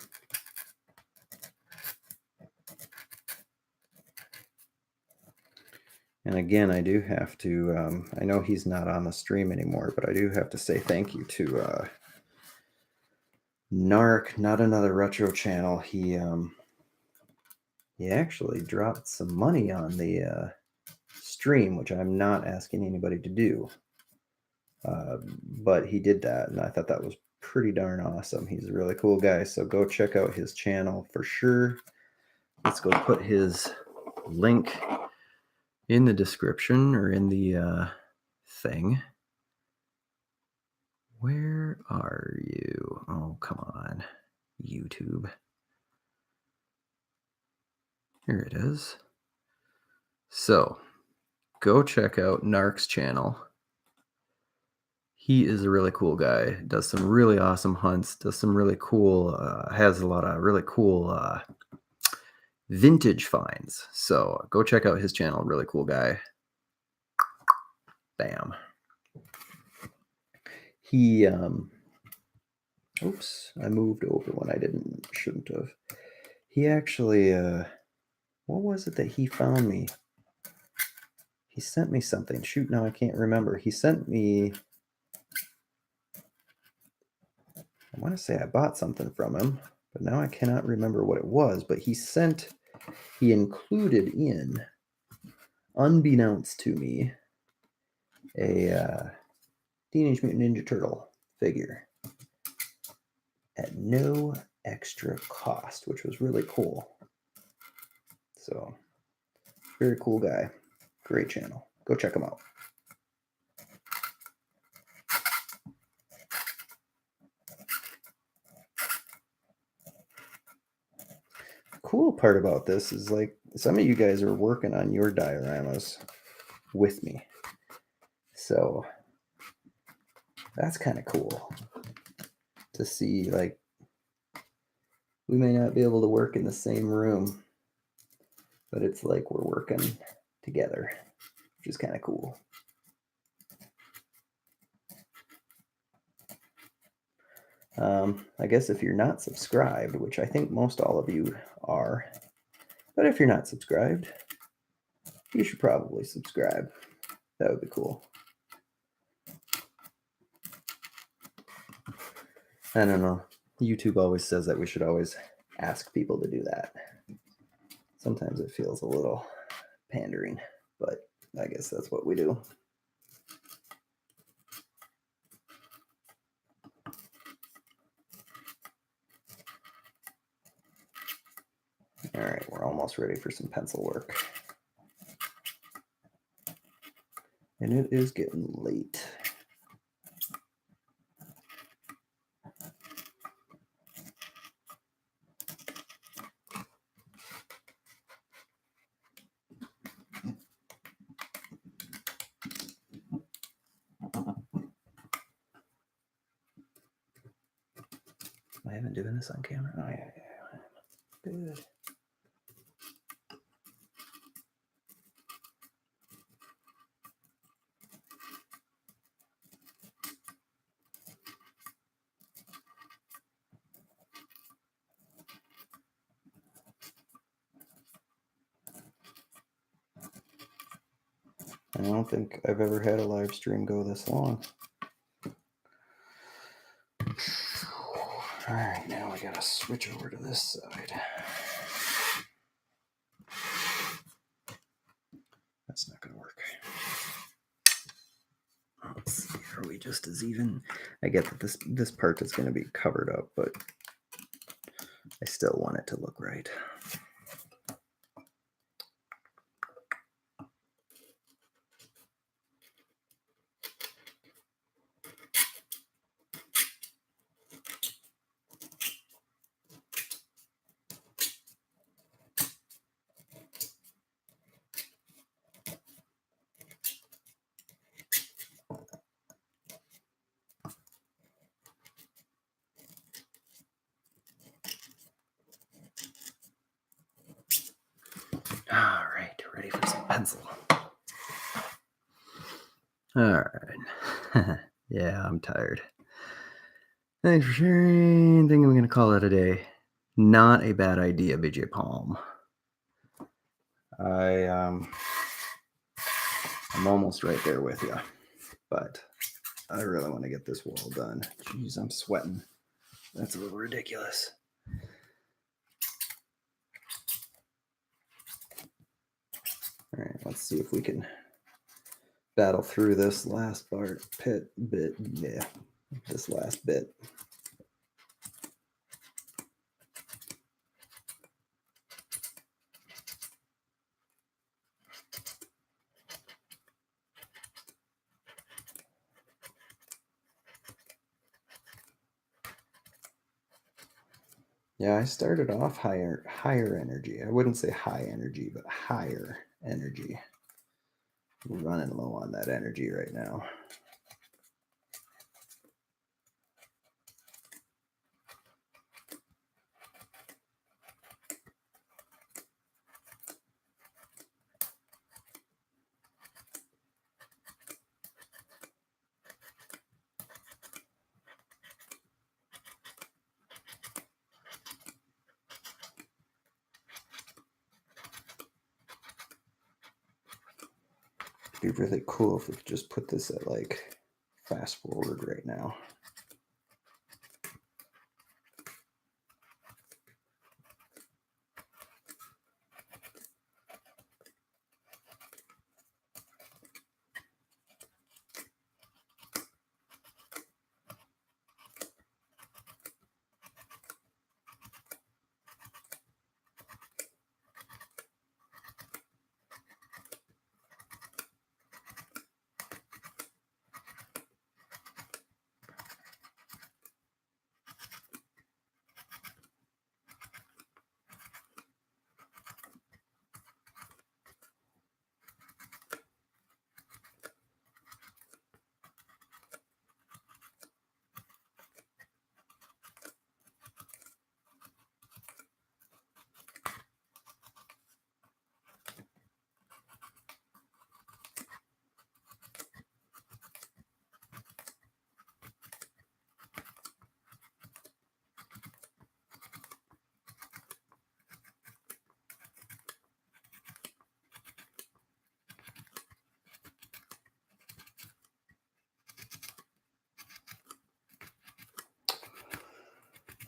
And again, I do have to, I know he's not on the stream anymore, but I do have to say thank you to Narc, Not Another Retro Channel. He actually dropped some money on the stream, which I'm not asking anybody to do. But he did that, and I thought that was pretty darn awesome. He's a really cool guy, so go check out his channel for sure. Let's go put his link in the description or in the thing. Where are you? Oh, come on, YouTube. Here it is. So go check out Narc's channel. He is a really cool guy, does some really awesome hunts, does some really cool, has a lot of really cool vintage finds. So go check out his channel, really cool guy. Bam. He, oops, I moved over when I shouldn't have. He actually, what was it that he found me? He sent me something. Shoot, now I can't remember. He sent me, I want to say I bought something from him, but now I cannot remember what it was. But he included in, unbeknownst to me, a Teenage Mutant Ninja Turtle figure at no extra cost, which was really cool. So, very cool guy. Great channel. Go check him out. The cool part about this is, like, some of you guys are working on your dioramas with me. So, that's kind of cool to see. Like, we may not be able to work in the same room, but it's like we're working together, which is kind of cool. I guess if you're not subscribed, which I think most all of you are, but if you're not subscribed, you should probably subscribe. That would be cool. I don't know. YouTube always says that we should always ask people to do that. Sometimes it feels a little pandering, but I guess that's what we do. All right, we're almost ready for some pencil work. And it is getting late. I haven't doing this on camera. Oh, yeah. Good. I don't think I've ever had a live stream go this long. All right, now I gotta switch over to this side. That's not gonna work. Let's see, are we just as even? I get that this part is gonna be covered up, but I still want it to look right. pencil. All right. Yeah, I'm tired. Thanks for sharing. I think I'm going to call it a day. Not a bad idea, BJ Palm. I'm almost right there with you, but I really want to get this wall done. Jeez, I'm sweating. That's a little ridiculous. All right, let's see if we can battle through this last this last bit. Yeah, I started off higher energy. I wouldn't say high energy, but higher energy. I'm running low on that energy right now. It'd be really cool if we could just put this at like fast forward right now.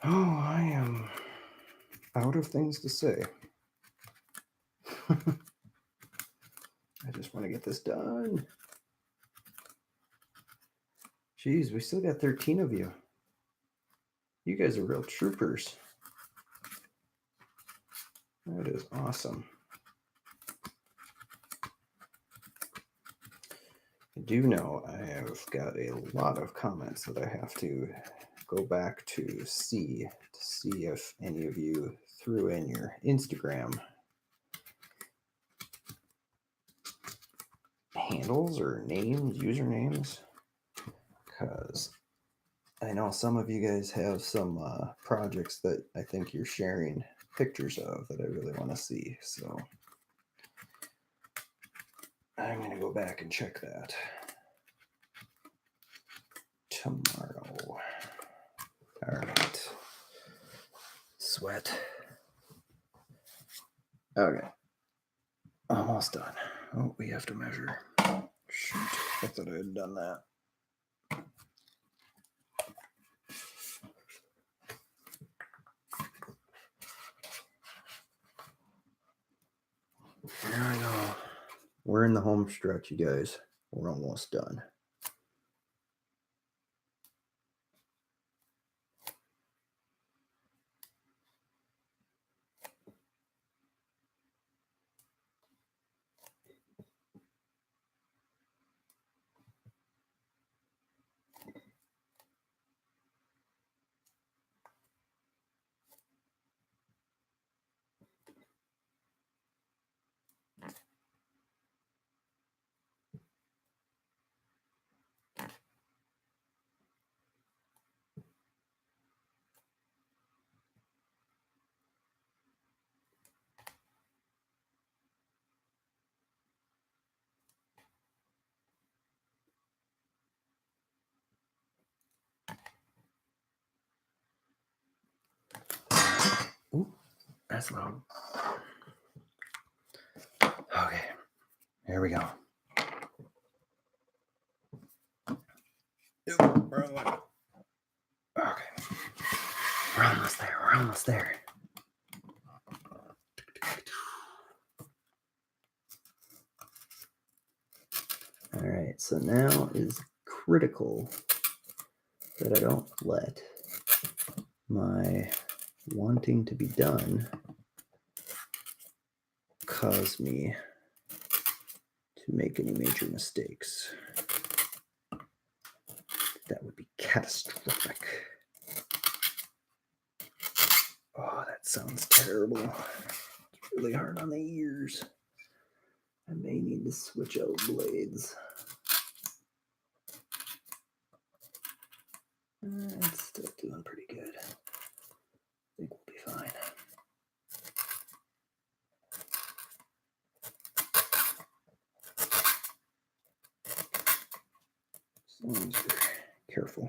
Oh, I am out of things to say. I just want to get this done. Jeez, we still got 13 of you. You guys are real troopers. That is awesome. I do know I have got a lot of comments that I have to go back to see if any of you threw in your Instagram handles or names, usernames, because I know some of you guys have some projects that I think you're sharing pictures of that I really want to see. So I'm going to go back and check that tomorrow. All right. Sweat. Okay. Almost done. Oh, we have to measure. Shoot. I thought I had done that. There I go. We're in the home stretch, you guys. We're almost done. That's loud. Okay, here we go. Wrong one. Okay, we're almost there. We're almost there. All right, so now is critical that I don't let my wanting to be done cause me to make any major mistakes. That would be catastrophic. Oh, that sounds terrible. It's really hard on the ears. I may need to switch out blades. It's still doing pretty good. I think we'll be fine. As long as we're careful.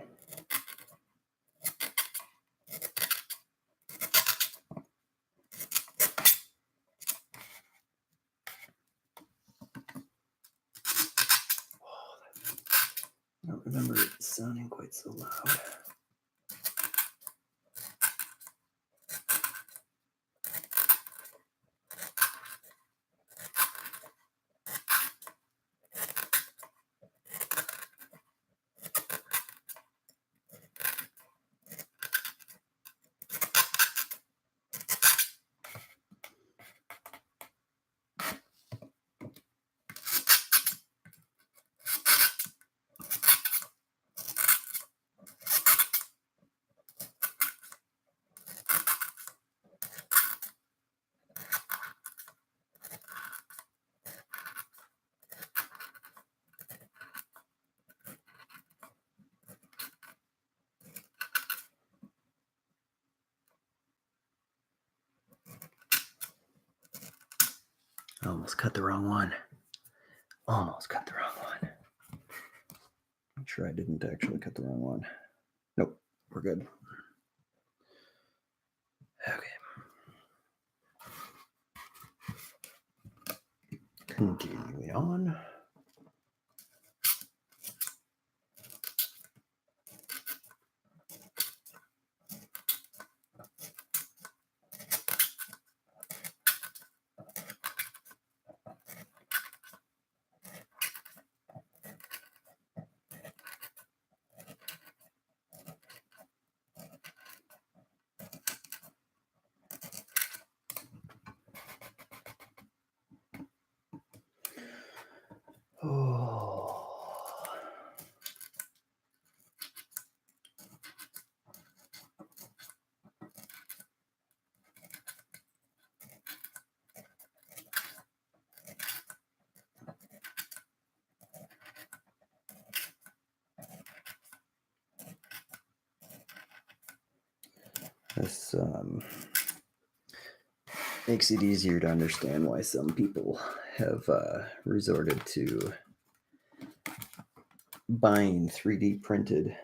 I don't remember it sounding quite so loud. I almost cut the wrong one. Almost cut the wrong one. Make sure I didn't actually cut the wrong one. Nope, we're good. Okay. Continuing on. Oh. This makes it easier to understand why some people have resorted to buying 3D printed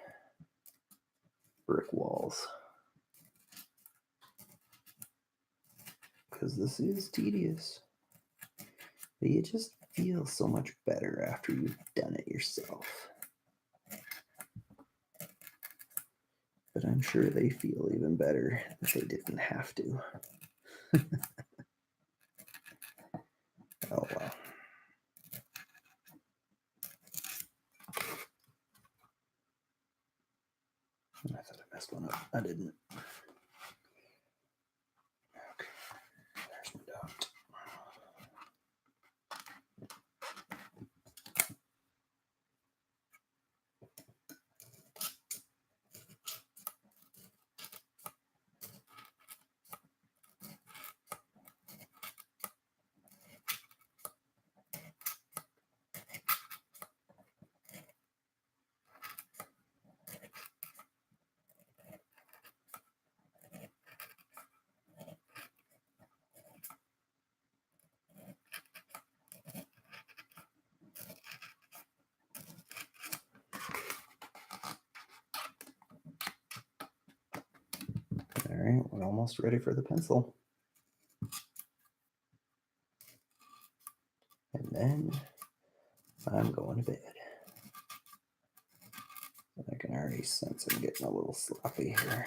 brick walls. Because this is tedious. But you just feel so much better after you've done it yourself. But I'm sure they feel even better that they didn't have to. Oh, wow. I thought I messed one up. I didn't. Okay. There's my dot. All right, we're almost ready for the pencil. I'm going to bed. I can already sense I'm getting a little sloppy here.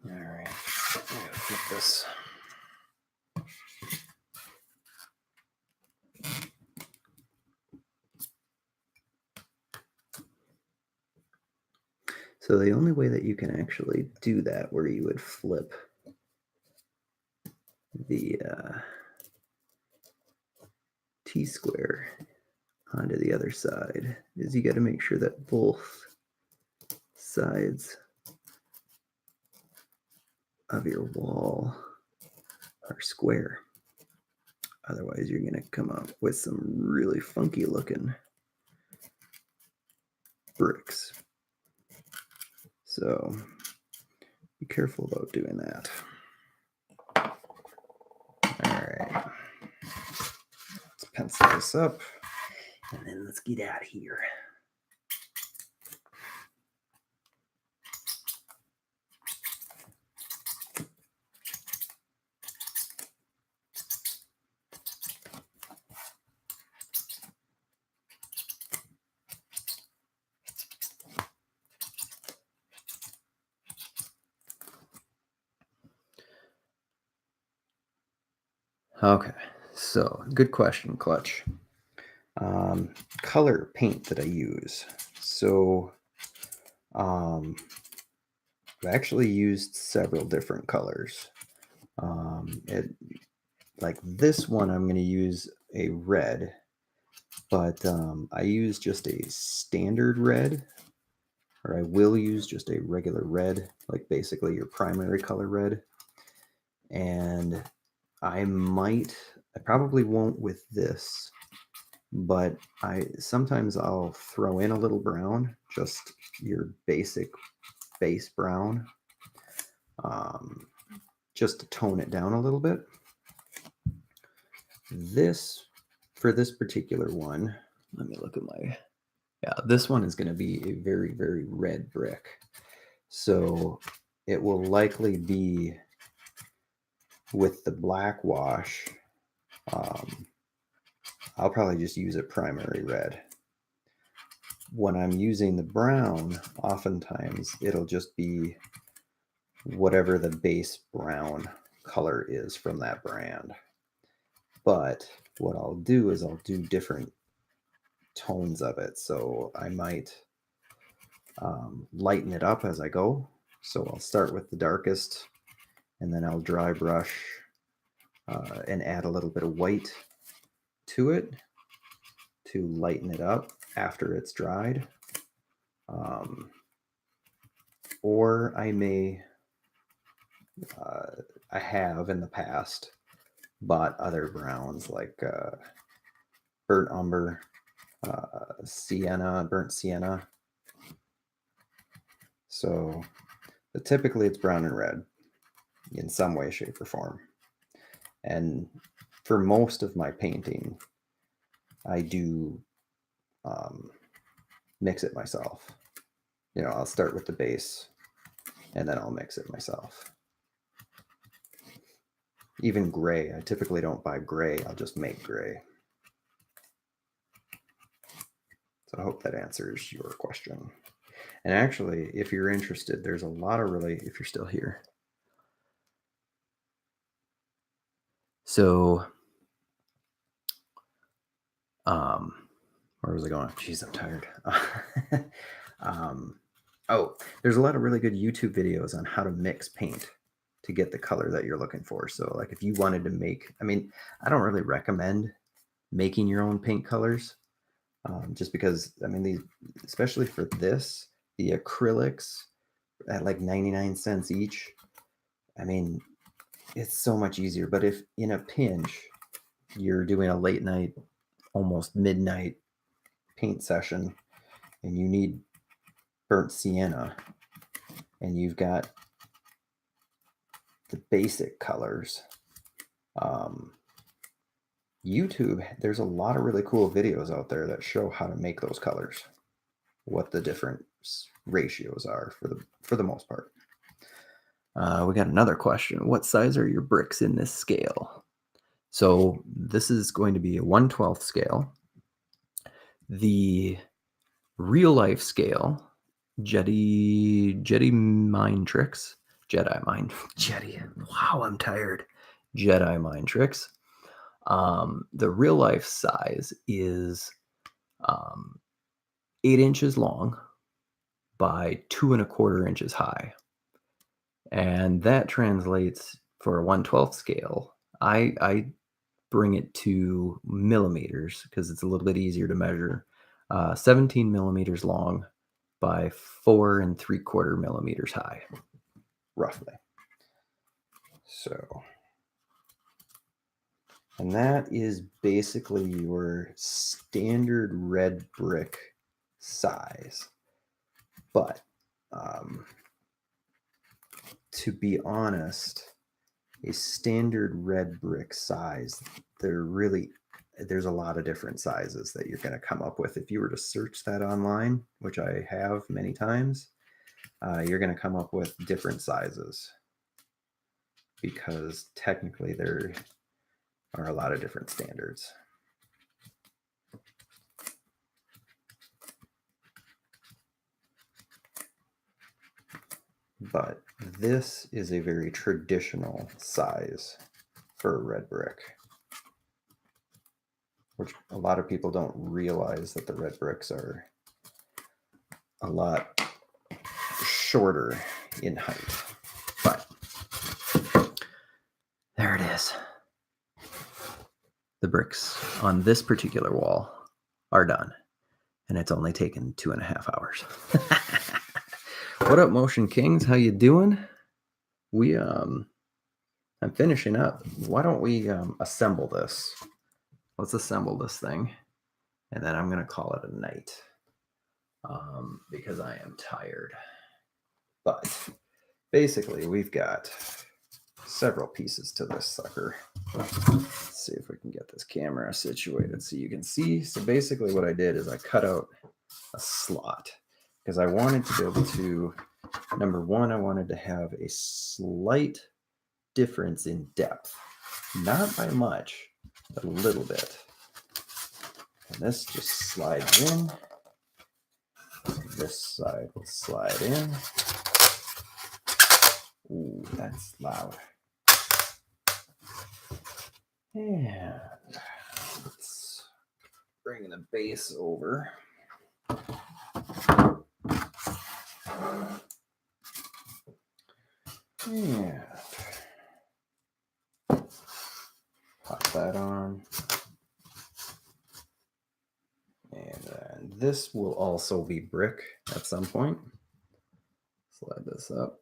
All right, I'm gonna flip this. So the only way that you can actually do that, where you would flip the T-square onto the other side, is you got to make sure that both sides of your wall are square. Otherwise, you're going to come up with some really funky looking bricks. So be careful about doing that. All right. Let's pencil this up and then let's get out of here. Okay, so good question, Clutch. Color paint that I use. So I've actually used several different colors. Like this one, I'm going to use a red, but I use just a standard red, or I will use just a regular red, like basically your primary color red. And I probably won't with this, but sometimes I'll throw in a little brown, just your basic base brown, just to tone it down a little bit. For this particular one, let me look at this one is going to be a very, very red brick. So it will likely be with the black wash. I'll probably just use a primary red. When I'm using the brown, oftentimes it'll just be whatever the base brown color is from that brand. But what I'll do is I'll do different tones of it. So I might lighten it up as I go. So I'll start with the darkest, and then I'll dry brush and add a little bit of white to it to lighten it up after it's dried. Or I may, I have in the past bought other browns like burnt umber, burnt sienna. So, but typically it's brown and red in some way, shape, or form. And for most of my painting, I do mix it myself. I'll start with the base and then I'll mix it myself. Even gray, I typically don't buy gray, I'll just make gray. So I hope that answers your question. And actually, if you're interested, there's a lot of if you're still here. So, where was I going? Jeez, I'm tired. There's a lot of really good YouTube videos on how to mix paint to get the color that you're looking for. So like if you wanted to make, I don't really recommend making your own paint colors, just because, especially for this, the acrylics at like 99 cents each, it's so much easier. But if in a pinch, you're doing a late night, almost midnight paint session, and you need burnt sienna, and you've got the basic colors, YouTube, there's a lot of really cool videos out there that show how to make those colors, what the different ratios are for the most part. We got another question. What size are your bricks in this scale? So this is going to be a 1/12 scale. The real life scale, Jedi mind tricks. Wow, I'm tired. Jedi mind tricks. The real life size is 8 inches long by 2¼ inches high. And that translates for a 1/12 scale. I bring it to millimeters because it's a little bit easier to measure. 17 millimeters long by 4¾ millimeters high, roughly. So, and that is basically your standard red brick size. But to be honest, a standard red brick size, there's a lot of different sizes that you're going to come up with. If you were to search that online, which I have many times, you're going to come up with different sizes because technically there are a lot of different standards. But this is a very traditional size for a red brick, which a lot of people don't realize that the red bricks are a lot shorter in height. But there it is. The bricks on this particular wall are done, and it's only taken 2.5 hours. What up, Motion Kings? How you doing? I'm finishing up. Why don't we assemble this? Let's assemble this thing, and then I'm going to call it a night because I am tired. But basically, we've got several pieces to this sucker. Let's see if we can get this camera situated so you can see. So basically what I did is I cut out a slot because I wanted to be able to, number one, I wanted to have a slight difference in depth. Not by much, but a little bit. And this just slides in. This side will slide in. Ooh, that's loud. And let's bring the base over. And pop that on. And then this will also be brick at some point. Slide this up.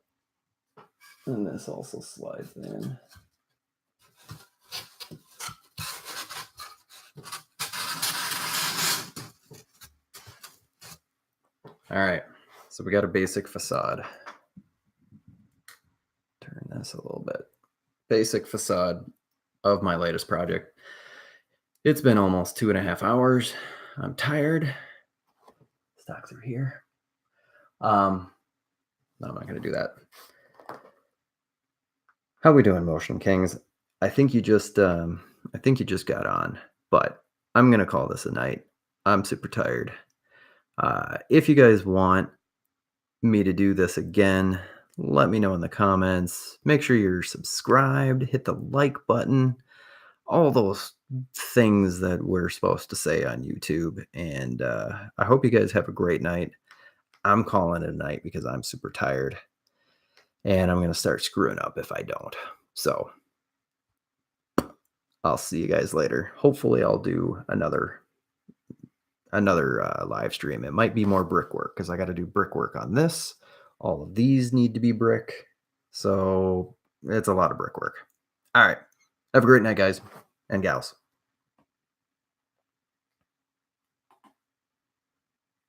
And this also slides in. All right, so we got a basic facade. Turn this a little bit. Basic facade of my latest project. It's been almost 2.5 hours. I'm tired. Stock through here. No, I'm not going to do that. How we doing, Motion Kings? I think you just got on, but I'm going to call this a night. I'm super tired. If you guys want me to do this again, let me know in the comments. Make sure you're subscribed, hit the like button, all those things that we're supposed to say on YouTube. And I hope you guys have a great night. I'm calling it a night because I'm super tired. And I'm going to start screwing up if I don't. So I'll see you guys later. Hopefully I'll do another live stream. It might be more brickwork because I got to do brickwork on this. All of these need to be brick. So it's a lot of brickwork. All right. Have a great night, guys and gals.